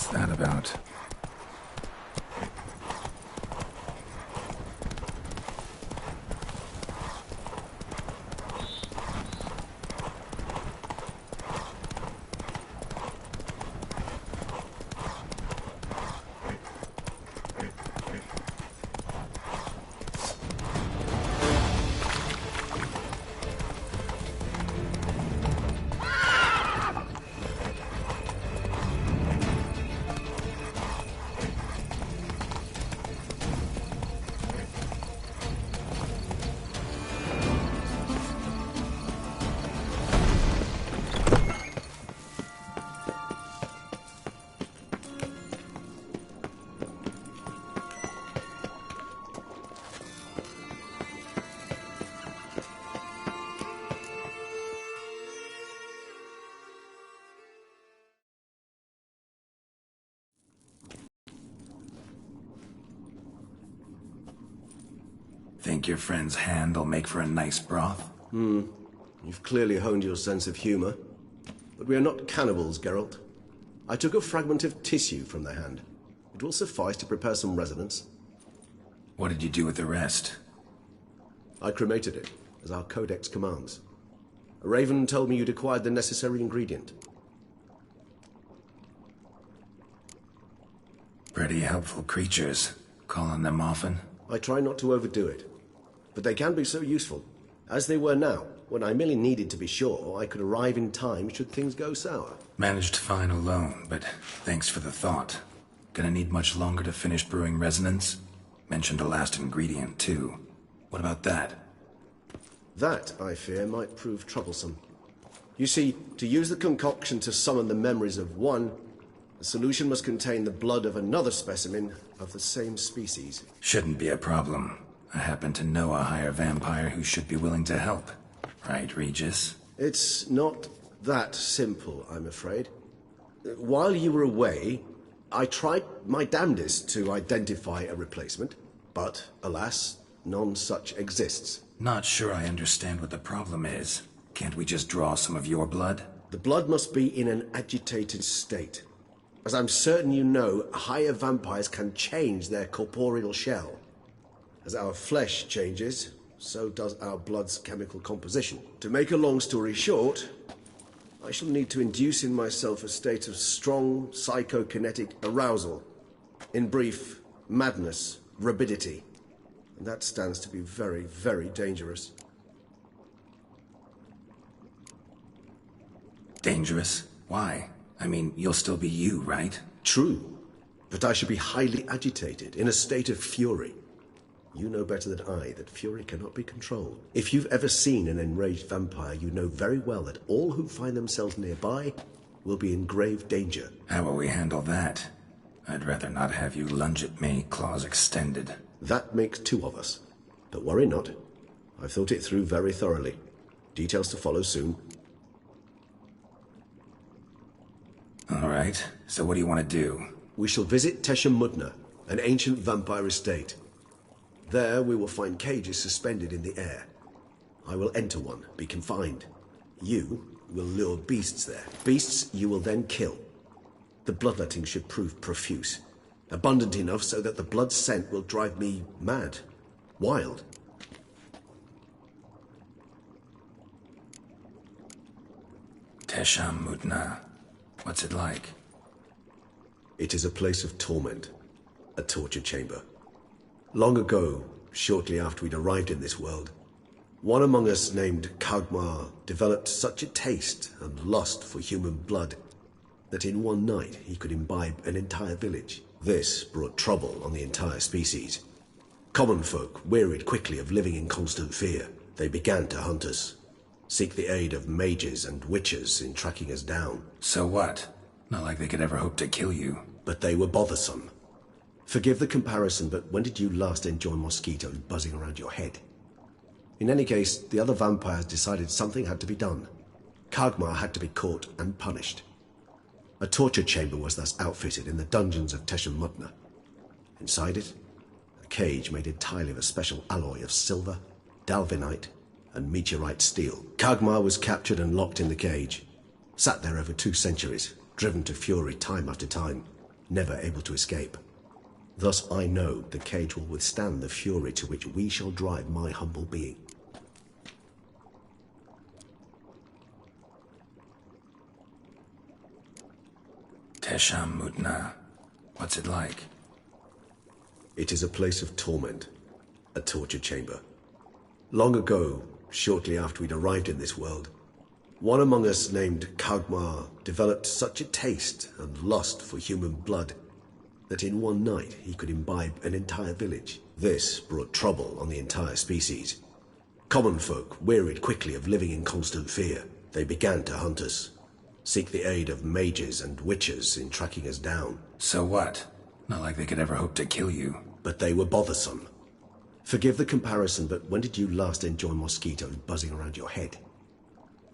What's that about? Think your friend's hand will make for a nice broth? You've clearly honed your sense of humor. But we are not cannibals, Geralt. I took a fragment of tissue from their hand. It will suffice to prepare some resonance. What did you do with the rest? I cremated it, as our codex commands. A raven told me you'd acquired the necessary ingredient. Pretty helpful creatures. Call on them often? I try not to overdo it. But they can be so useful, as they were now, when I merely needed to be sure I could arrive in time should things go sour. Managed fine alone, but thanks for the thought. Gonna need much longer to finish brewing resonance? Mentioned a last ingredient, too. What about that? That, I fear, might prove troublesome. You see, to use the concoction to summon the memories of one, the solution must contain the blood of another specimen of the same species. Shouldn't be a problem. I happen to know a higher vampire who should be willing to help. Right, Regis? It's not that simple, I'm afraid. While you were away, I tried my damnedest to identify a replacement, but, alas, none such exists. Not sure I understand what the problem is. Can't we just draw some of your blood? The blood must be in an agitated state. As I'm certain you know, higher vampires can change their corporeal shell. As our flesh changes, so does our blood's chemical composition. To make a long story short, I shall need to induce in myself a state of strong psychokinetic arousal. In brief, madness, rabidity. And that stands to be very, very dangerous. Dangerous? Why? I mean, you'll still be you, right? True, but I should be highly agitated, in a state of fury. You know better than I that fury cannot be controlled. If you've ever seen an enraged vampire, you know very well that all who find themselves nearby will be in grave danger. How will we handle that? I'd rather not have you lunge at me, claws extended. That makes two of us. But worry not. I've thought it through very thoroughly. Details to follow soon. All right, so what do you want to do? We shall visit Tesha Mudna, an ancient vampire estate. There we will find cages suspended in the air. I will enter one, be confined. You will lure beasts there. Beasts you will then kill. The bloodletting should prove profuse. Abundant enough so that the blood scent will drive me mad. Wild. Tesha Mudna. What's it like? It is a place of torment. A torture chamber. Long ago, shortly after we'd arrived in this world, one among us named Kagmar developed such a taste and lust for human blood that in one night he could imbibe an entire village. This brought trouble on the entire species. Common folk wearied quickly of living in constant fear. They began to hunt us, seek the aid of mages and witches in tracking us down. So what? Not like they could ever hope to kill you. But they were bothersome. Forgive the comparison, but when did you last enjoy mosquitoes buzzing around your head? In any case, the other vampires decided something had to be done. Kagmar had to be caught and punished. A torture chamber was thus outfitted in the dungeons of Tesha Mudna. Inside it, a cage made entirely of a special alloy of silver, dalvinite, and meteorite steel. Kagmar was captured and locked in the cage. Sat there over 2 centuries, driven to fury time after time. never able to escape. Thus I know the cage will withstand the fury to which we shall drive my humble being. Tesham Mutna. What's it like? It is a place of torment, a torture chamber. Long ago, shortly after we'd arrived in this world, one among us named Kagmar developed such a taste and lust for human blood that in one night he could imbibe an entire village. This brought trouble on the entire species. Common folk wearied quickly of living in constant fear. They began to hunt us, seek the aid of mages and witches in tracking us down. So what? Not like they could ever hope to kill you. But they were bothersome. Forgive the comparison, but when did you last enjoy mosquitoes buzzing around your head?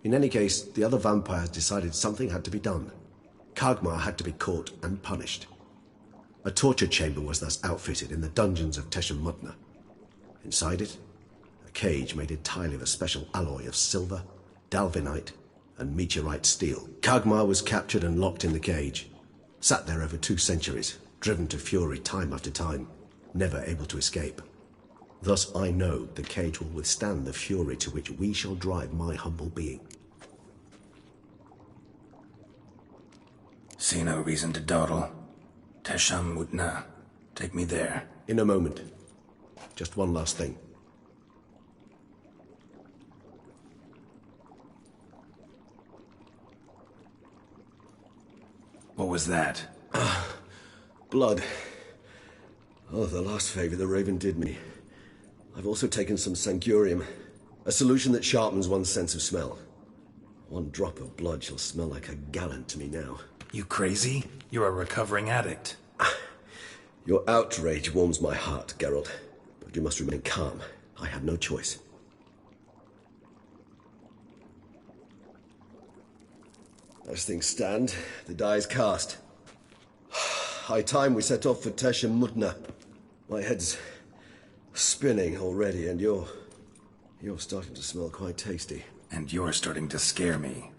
In any case, the other vampires decided something had to be done. Kagmar had to be caught and punished. A torture chamber was thus outfitted in the dungeons of Tesham Mutna. Inside it, a cage made entirely of a special alloy of silver, dalvinite, and meteorite steel. Kagmar was captured and locked in the cage, sat there over 2 centuries, driven to fury time after time, never able to escape. Thus I know the cage will withstand the fury to which we shall drive my humble being. See no reason to dawdle. Tesham Mutna. Take me there. In a moment. Just one last thing. What was that? Blood. Oh, the last favor the Raven did me. I've also taken some Sangurium, a solution that sharpens one's sense of smell. 1 drop of blood shall smell like a gallon to me now. You crazy? You're a recovering addict. Your outrage warms my heart, Geralt. But you must remain calm. I have no choice. As things stand, the die is cast. High time we set off for Tesham Mutna. My head's spinning already, and you're starting to smell quite tasty. And you're starting to scare me.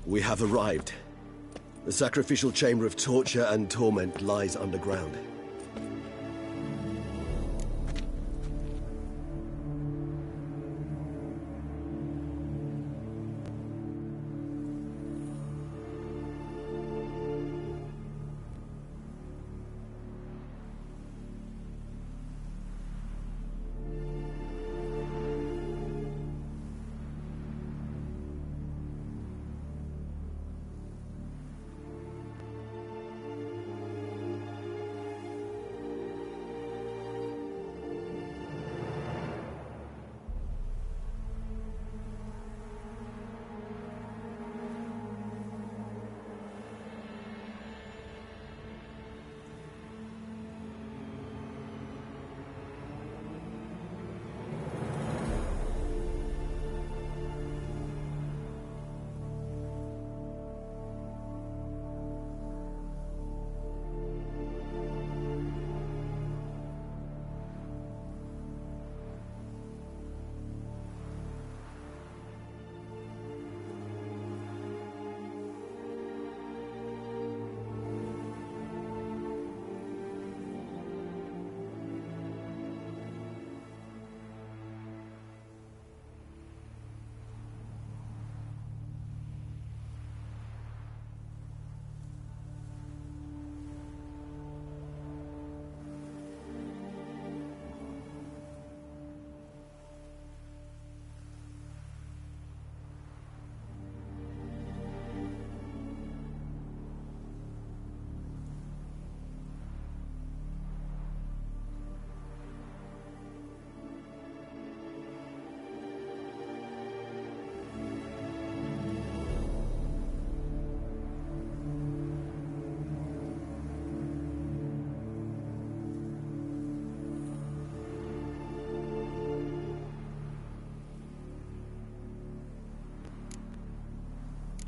We have arrived. The sacrificial chamber of torture and torment lies underground.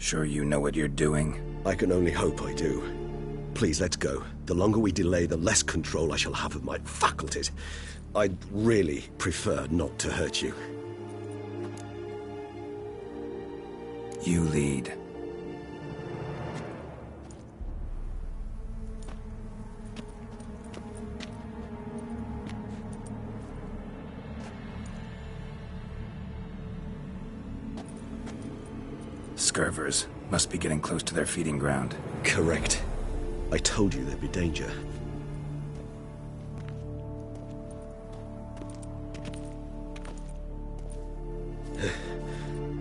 Sure you know what you're doing? I can only hope I do. Please, let's go. The longer we delay, the less control I shall have of my faculties. I'd really prefer not to hurt you. You lead. Scurvers must be getting close to their feeding ground. Correct. I told you there'd be danger.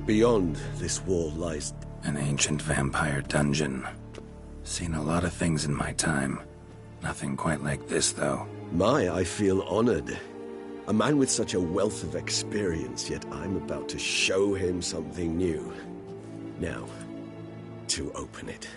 Beyond this wall lies... An ancient vampire dungeon. Seen a lot of things in my time. Nothing quite like this, though. I feel honored. A man with such a wealth of experience, yet I'm about to show him something new. Now, to open it.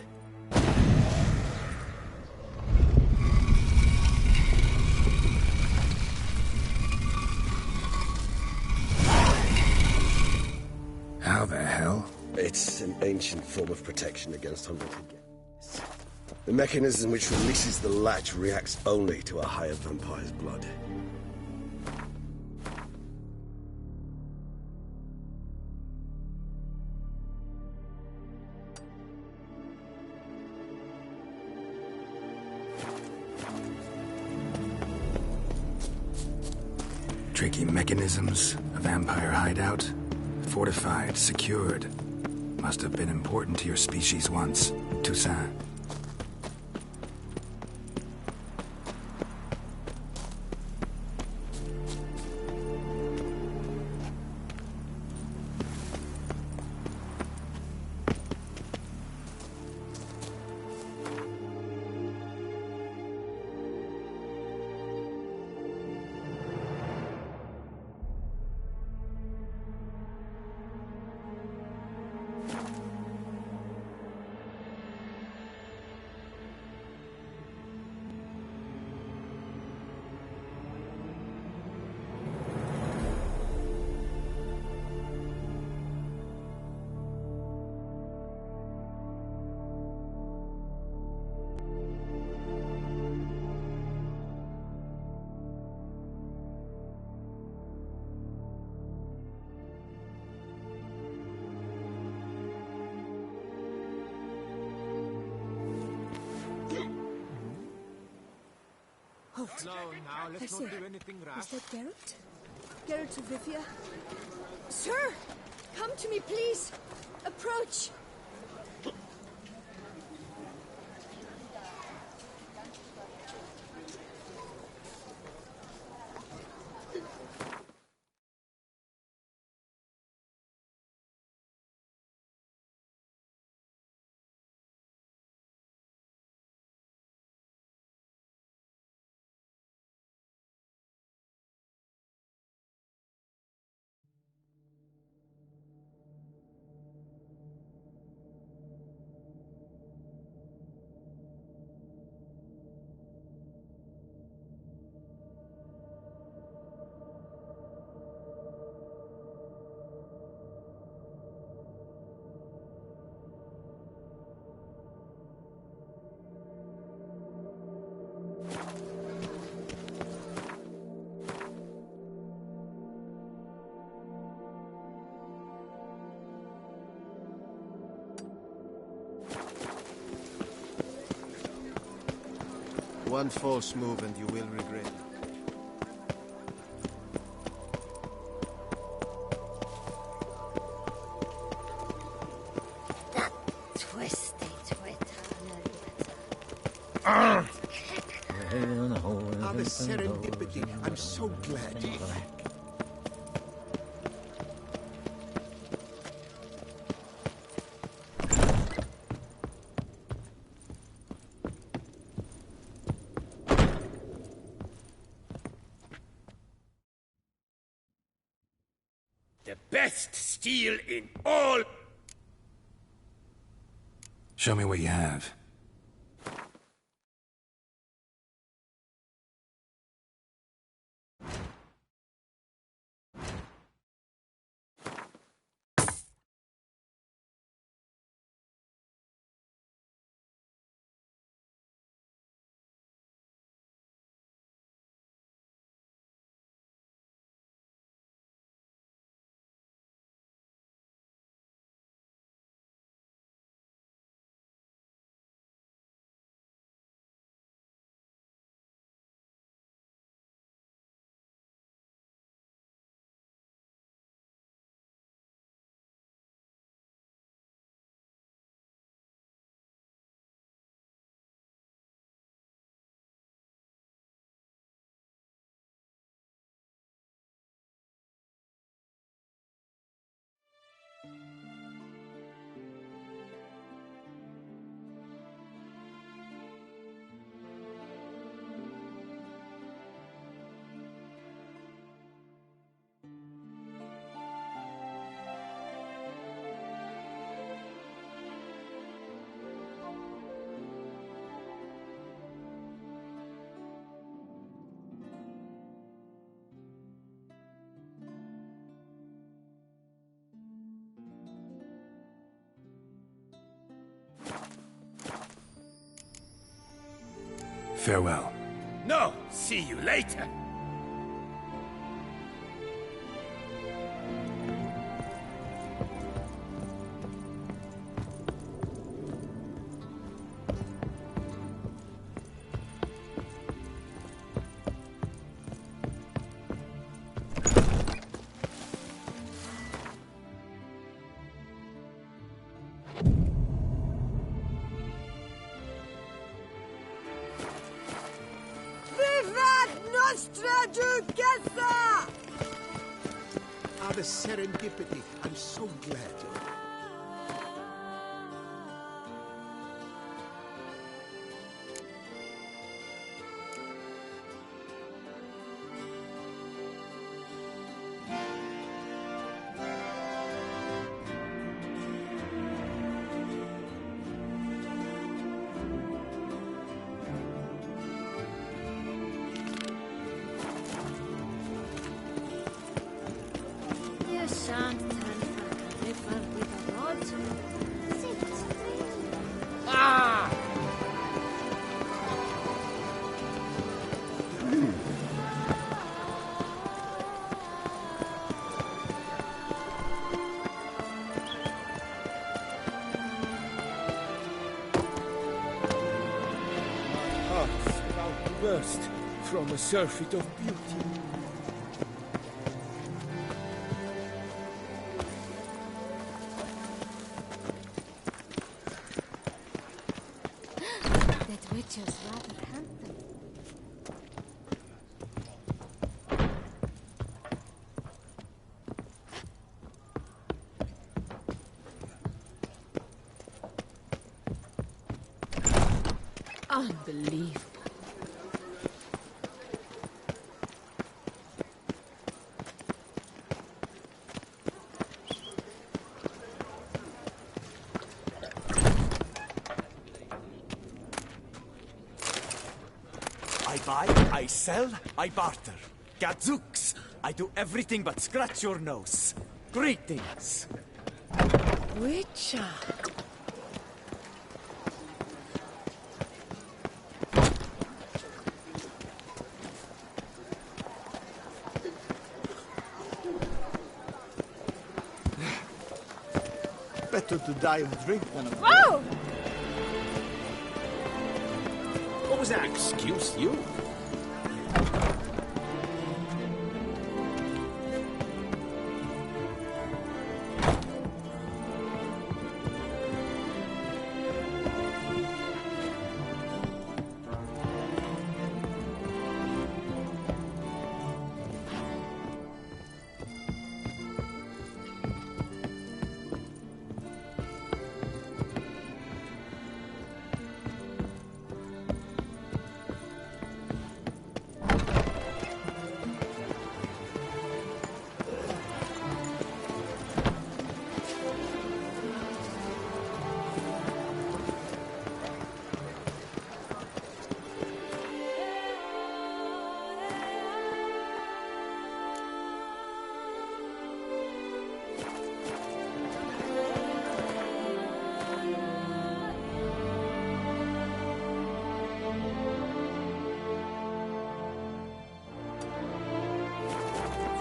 How the hell? It's an ancient form of protection against hunted guests. The mechanism which releases the latch reacts only to a higher vampire's blood. Tricky mechanisms, a vampire hideout. Fortified, secured. Must have been important to your species once. Toussaint. Halt. No, now, let's not do anything rash. Is that Geralt? Geralt of Rivia? Sir! Come to me, please! Approach! One false move and you will regret it. That twisty twit. Ah, the serendipity. I'm so glad you're back. The best steel in all... Show me what you have. Farewell. No, see you later. Ah, the serendipity. I'm so glad you're... You shan't turn back a river with a rod. Ah! Heart's about to burst from a surfeit of beauty. That witch is rather handsome. Unbelievable. I buy, I sell, I barter. Gadzooks! I do everything but scratch your nose. Greetings! Witcher. Better to die of drink than of... Whoa! What was that? Excuse you?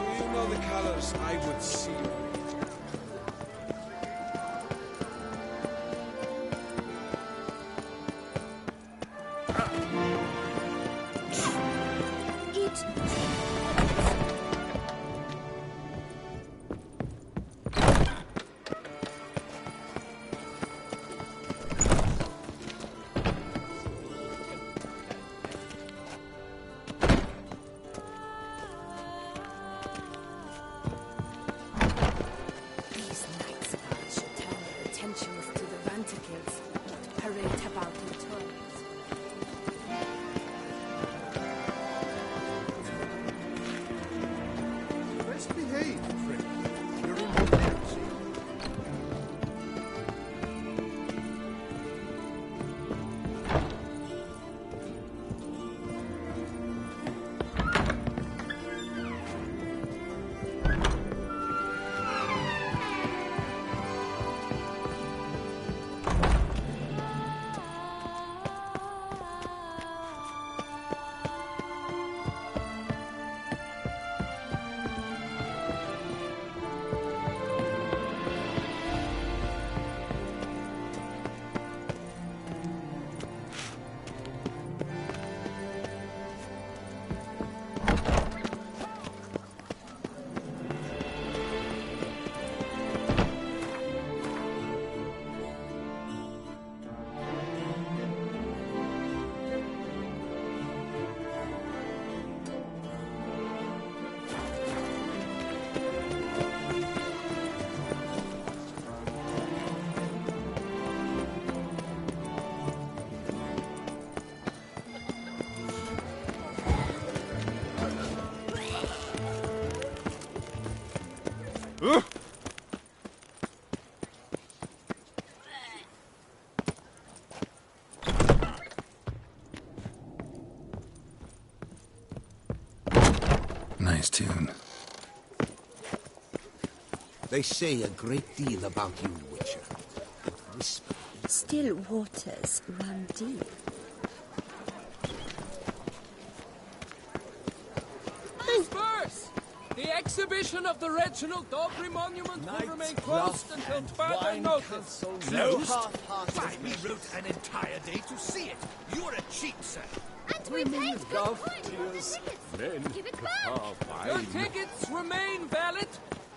Do you know the colors I would see? Eat. Nice tune. They say a great deal about you, Witcher. Whisper. Still waters run deep. Disperse! The exhibition of the Reginald Dogry Monument will remain closed until further notice. Closed? Why, we wrote an entire day to see it. You're a cheat, sir. And we paid good coin for the tickets. Give it back. Your tickets remain valid.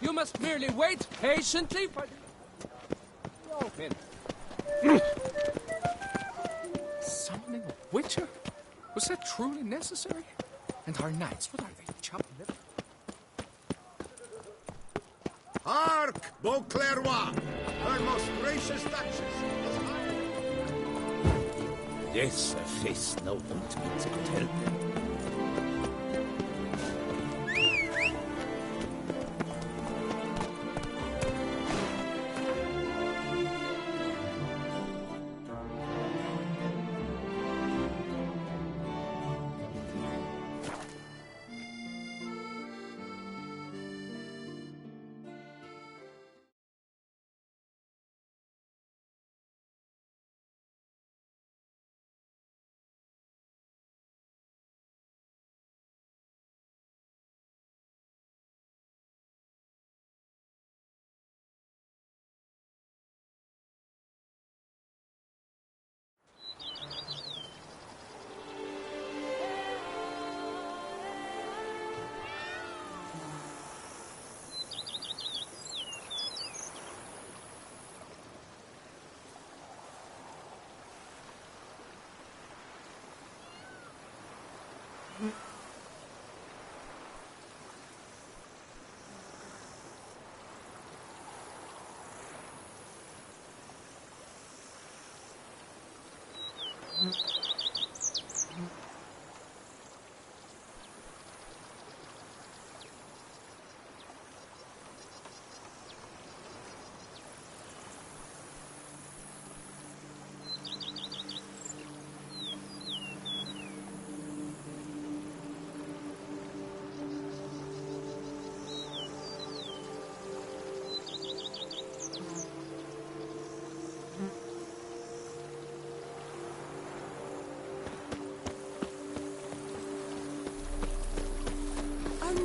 You must merely wait patiently for the open. Summoning a witcher? Was that truly necessary? And our knights, what are they, chopped liver? Hark, Beauclerc! Her most gracious Duchess is high. Yes, a face no ointment could help.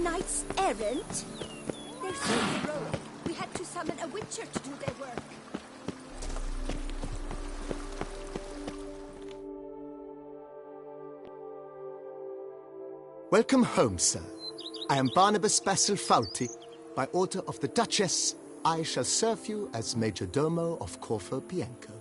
Knights errant? They're so heroic. We had to summon a witcher to do their work. Welcome home, sir. I am Barnabas Basil Fawlty. By order of the Duchess, I shall serve you as Major Domo of Corfu Bianco.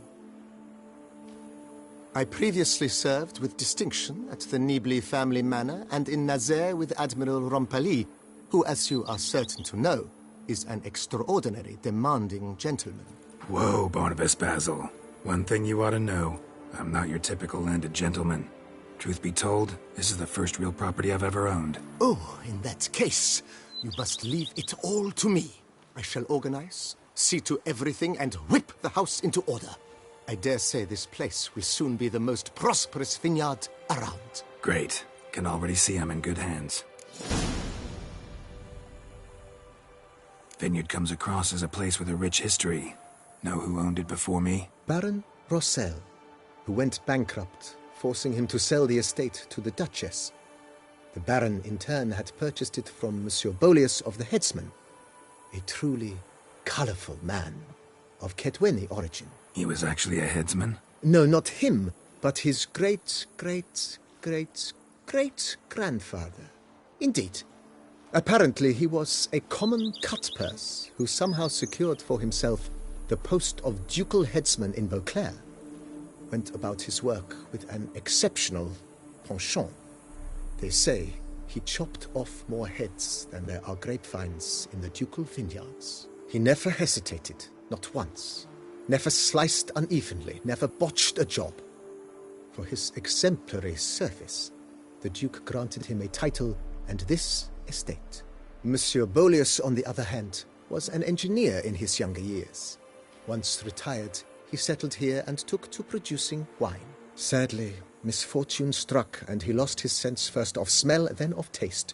I previously served with distinction at the Nibli family manor and in Nazaire with Admiral Rompali, who, as you are certain to know, is an extraordinary demanding gentleman. Whoa, Barnabas Basil. One thing you ought to know. I'm not your typical landed gentleman. Truth be told, this is the first real property I've ever owned. Oh, in that case, you must leave it all to me. I shall organize, see to everything, and whip the house into order. I dare say this place will soon be the most prosperous vineyard around. Great. Can already see I'm in good hands. Vineyard comes across as a place with a rich history. Know who owned it before me? Baron Rossel, who went bankrupt, forcing him to sell the estate to the Duchess. The Baron, in turn, had purchased it from Monsieur Bolius of the Headsman, a truly colorful man of Ketweni origin. He was actually a headsman? No, not him, but his great-great-great-great-grandfather. Indeed. Apparently he was a common cut-purse who somehow secured for himself the post of ducal headsman in Beauclair. Went about his work with an exceptional penchant. They say he chopped off more heads than there are grapevines in the ducal vineyards. He never hesitated, not once. Never sliced unevenly, never botched a job. For his exemplary service, the Duke granted him a title and this estate. Monsieur Boleus, on the other hand, was an engineer in his younger years. Once retired, he settled here and took to producing wine. Sadly, misfortune struck and he lost his sense first of smell, then of taste.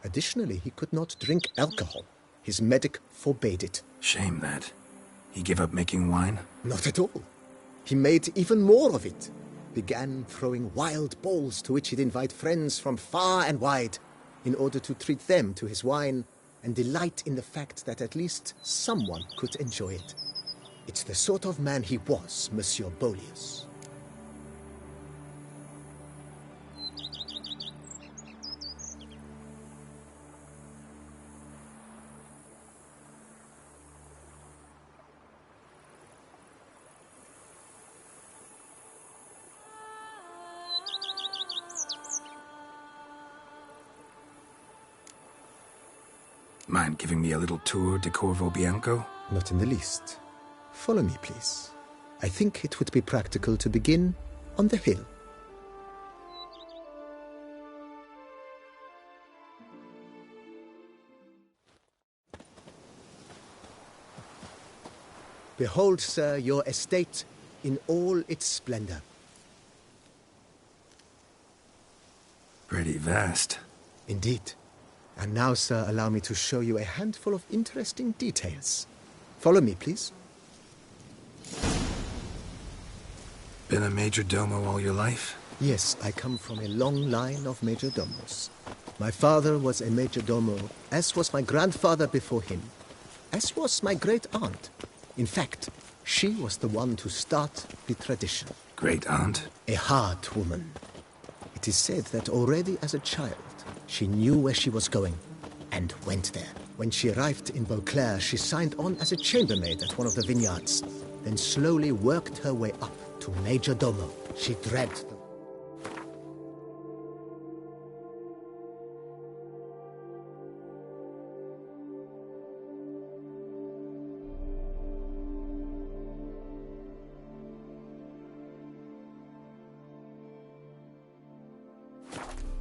Additionally, he could not drink alcohol. His medic forbade it. Shame that. He gave up making wine? Not at all. He made even more of it. Began throwing wild balls to which he'd invite friends from far and wide in order to treat them to his wine and delight in the fact that at least someone could enjoy it. It's the sort of man he was, Monsieur Boleus. Mind giving me a little tour de Corvo Bianco? Not in the least. Follow me, please. I think it would be practical to begin on the hill. Behold, sir, your estate in all its splendor. Pretty vast. Indeed. And now, sir, allow me to show you a handful of interesting details. Follow me, please. Been a major domo all your life? Yes, I come from a long line of major domos. My father was a major domo, as was my grandfather before him, as was my great-aunt. In fact, she was the one to start the tradition. Great-aunt? A hard woman. It is said that already as a child, she knew where she was going, and went there. When she arrived in Beauclair, she signed on as a chambermaid at one of the vineyards, then slowly worked her way up to major domo. She dragged the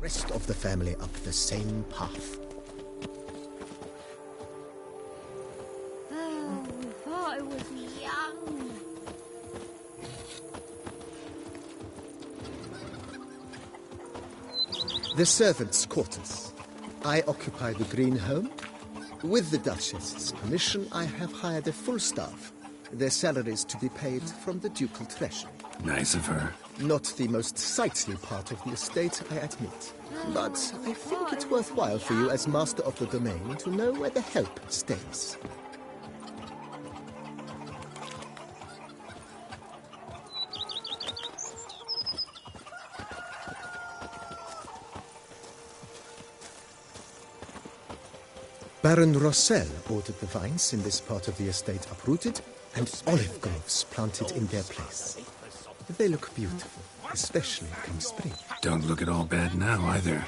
rest of the family up the same path. Oh, we thought I was young. The servants' quarters. I occupy the green home. With the Duchess's permission, I have hired a full staff. Their salaries to be paid from the ducal treasury. Nice of her. Not the most sightly part of the estate, I admit. But I think it's worthwhile for you as master of the domain to know where the help stays. Baron Rossel ordered the vines in this part of the estate uprooted and olive groves planted in their place. They look beautiful, especially come spring. Don't look at all bad now, either.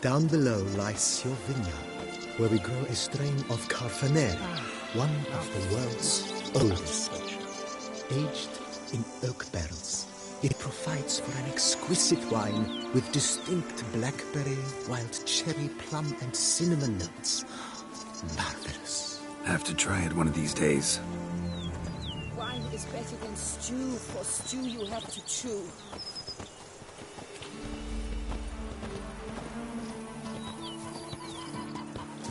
Down below lies your vineyard, where we grow a strain of Carfanere, one of the world's oldest, aged in oak barrels. It provides for an exquisite wine with distinct blackberry, wild cherry, plum, and cinnamon notes. Marvelous. Have to try it one of these days. Wine is better than stew. For stew you have to chew.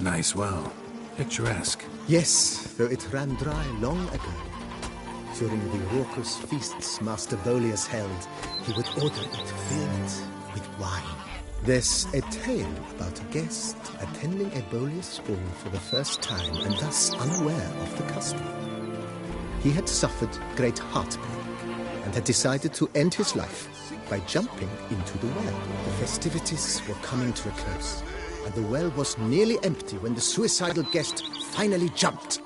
Nice well. Picturesque. Yes, though it ran dry long ago. During the raucous feasts Master Boleus held, he would order it filled with wine. There's a tale about a guest attending a Boleus ball for the first time and thus unaware of the custom. He had suffered great heartbreak and had decided to end his life by jumping into the well. The festivities were coming to a close, and the well was nearly empty when the suicidal guest finally jumped.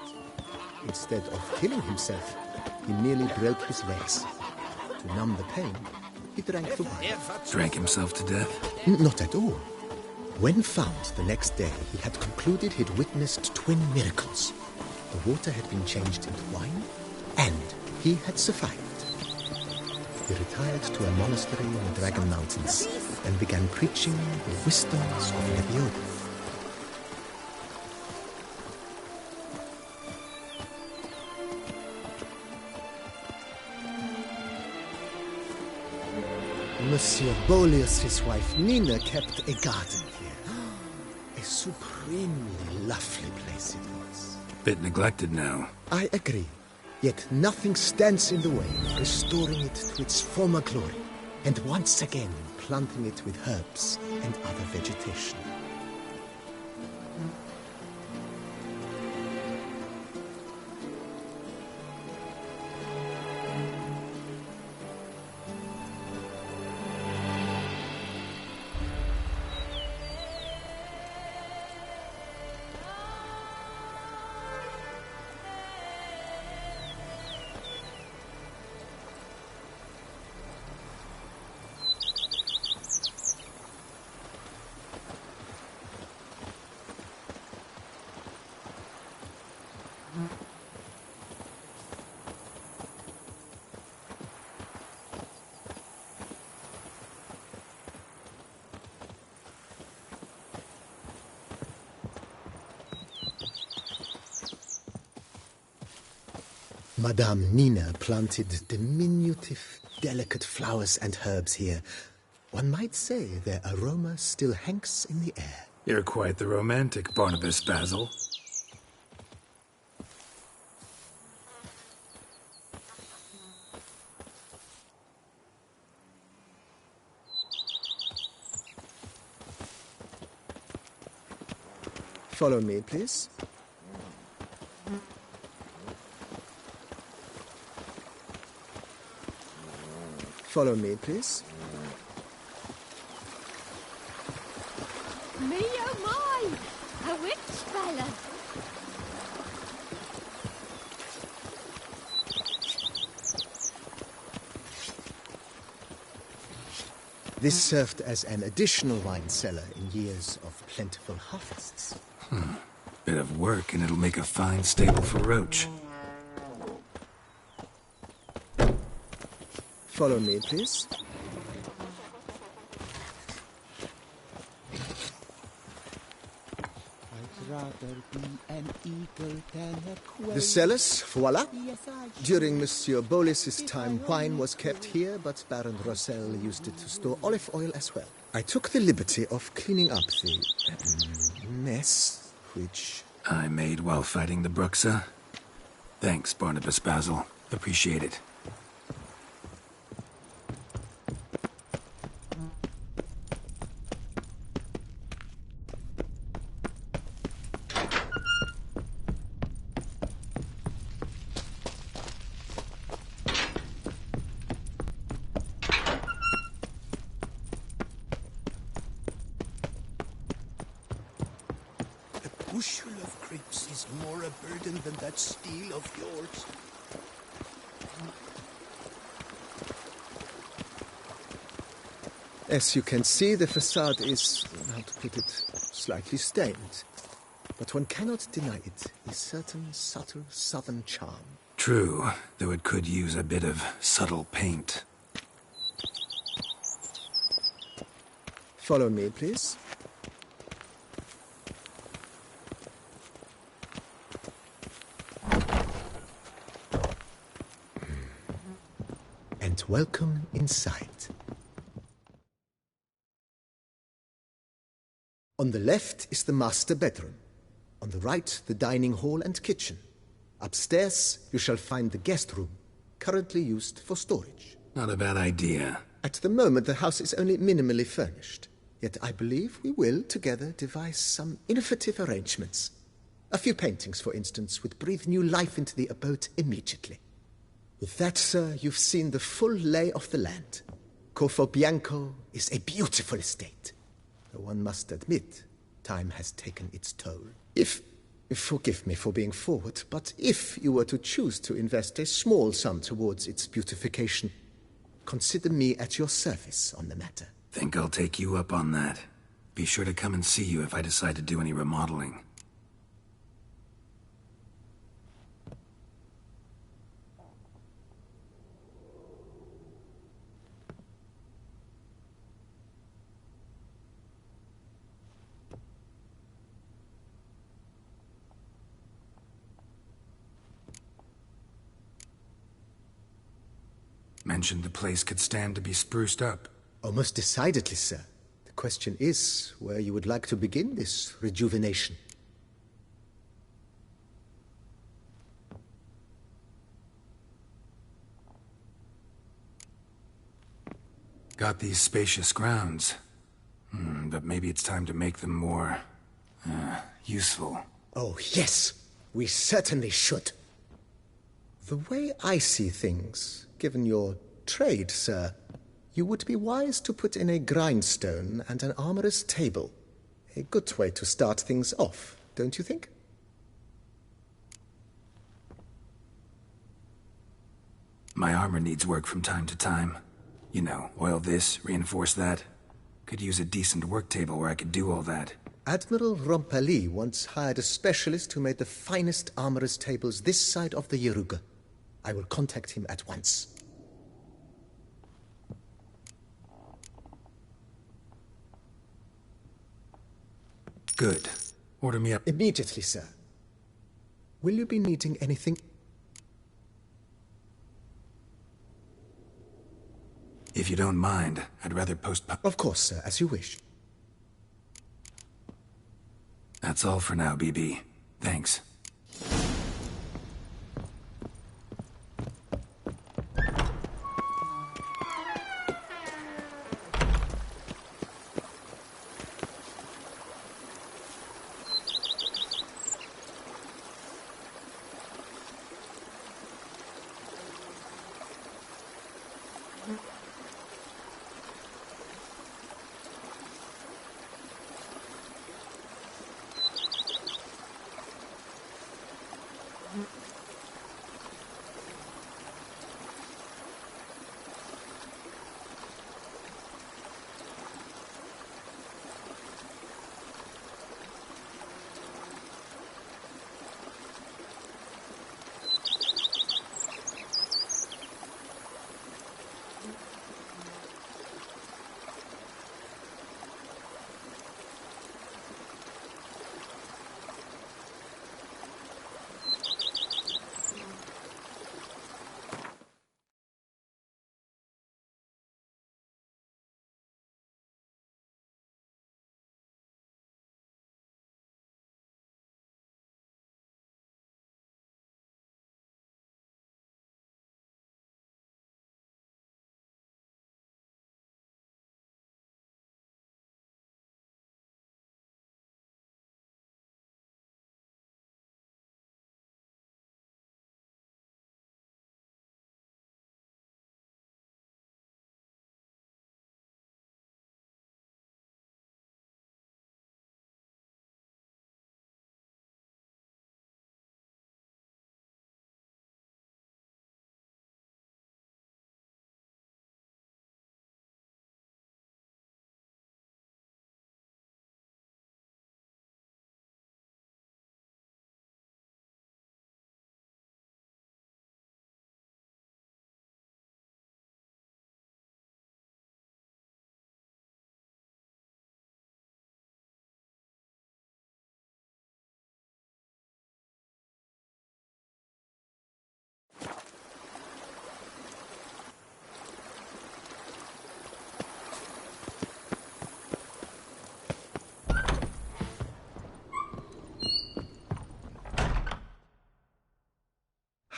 Instead of killing himself, he merely broke his legs. To numb the pain, he drank the wine. Drank himself to death? Not at all. When found the next day, he had concluded he'd witnessed twin miracles. The water had been changed into wine, and he had survived. He retired to a monastery in the Dragon Mountains and began preaching the wisdoms of Lebioda. Monsieur Boleus, his wife Nina, kept a garden here. A supremely lovely place it was. Bit neglected now. I agree. Yet nothing stands in the way of restoring it to its former glory, and once again planting it with herbs and other vegetation. Madame Nina planted diminutive, delicate flowers and herbs here. One might say their aroma still hangs in the air. You're quite the romantic, Barnabas Basil. Follow me, please. Follow me, please. Me oh my! A witch fella! This served as an additional wine cellar in years of plentiful harvests. Bit of work and it'll make a fine stable for Roach. Follow me, please. I'd rather be an eagle than a quail. The cellars, voila. Yes, I During Monsieur Boleus's time, wine was kept here, but Baron Rossel used it to store olive oil as well. I took the liberty of cleaning up the mess, which I made while fighting the Bruxa. Thanks, Barnabas Basil. Appreciate it. A bushel of grapes is more a burden than that steel of yours. As you can see, the facade is, how to put it, slightly stained. But one cannot deny it, a certain subtle southern charm. True, though it could use a bit of subtle paint. Follow me, please. And welcome inside. On the left is the master bedroom. On the right, the dining hall and kitchen. Upstairs, you shall find the guest room, currently used for storage. Not a bad idea. At the moment, the house is only minimally furnished. Yet I believe we will, together, devise some innovative arrangements. A few paintings, for instance, would breathe new life into the abode immediately. With that, sir, you've seen the full lay of the land. Corvo Bianco is a beautiful estate. Though one must admit, time has taken its toll. Forgive me for being forward, but if you were to choose to invest a small sum towards its beautification, consider me at your service on the matter. Think I'll take you up on that. Be sure to come and see you if I decide to do any remodeling. Mentioned the place could stand to be spruced up. Oh, most decidedly, sir. The question is where you would like to begin this rejuvenation. Got these spacious grounds. But maybe it's time to make them more... useful. Oh, yes. We certainly should. The way I see things, given your trade, sir, you would be wise to put in a grindstone and an armorer's table. A good way to start things off, don't you think? My armor needs work from time to time. You know, oil this, reinforce that. Could use a decent work table where I could do all that. Admiral Rompali once hired a specialist who made the finest armorer's tables this side of the Yeruga. I will contact him at once. Good. Order me up. Immediately, sir. Will you be needing anything? If you don't mind, I'd rather post... Of course, sir, as you wish. That's all for now, BB. Thanks.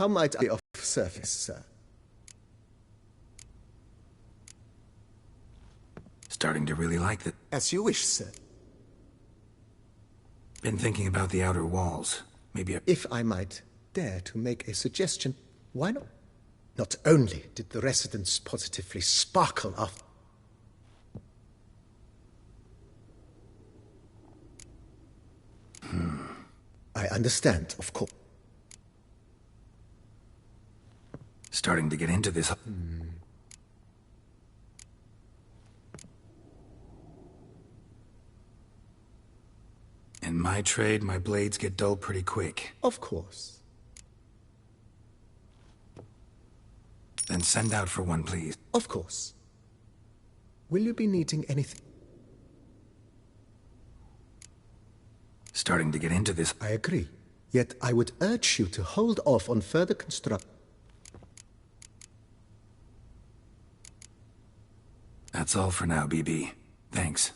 How might I be of service, sir? Starting to really like it. As you wish, sir. Been thinking about the outer walls. Maybe If I might dare to make a suggestion, why not? Not only did the residents positively sparkle after... I understand, of course. Starting to get into this. In my trade, my blades get dull pretty quick. Of course. Then send out for one, please. Of course. Will you be needing anything? Starting to get into this. I agree. Yet I would urge you to hold off on further construction. That's all for now, BB. Thanks.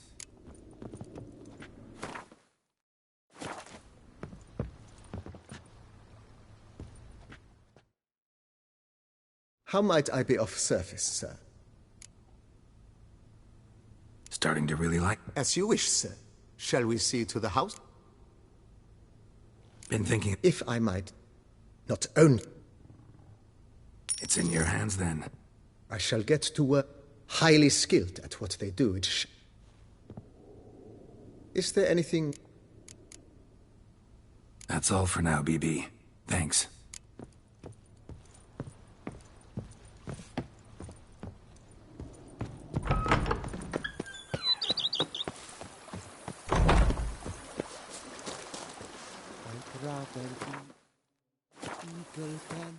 How might I be of service, sir? Starting to really like. As you wish, sir. Shall we see to the house? Been thinking. If I might, not only... It's in your hands then. I shall get to work highly skilled at what they do. Is there anything... That's all for now, BB. Thanks. Eagle pen.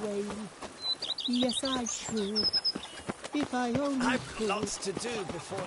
Wayne. Yes, I should. If I only I've could. lots to do before...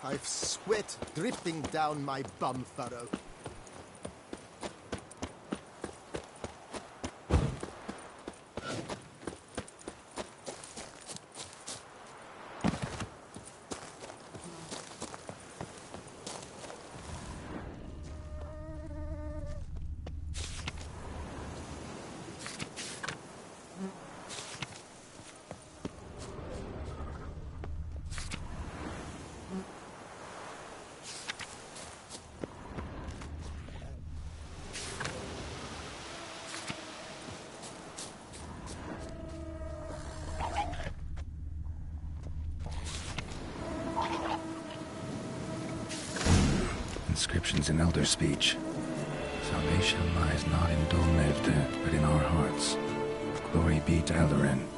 I've sweat dripping down my bum furrow. Inscriptions in Elder speech. Salvation lies not in Dol Nevde, but in our hearts. Glory be to Eldarin.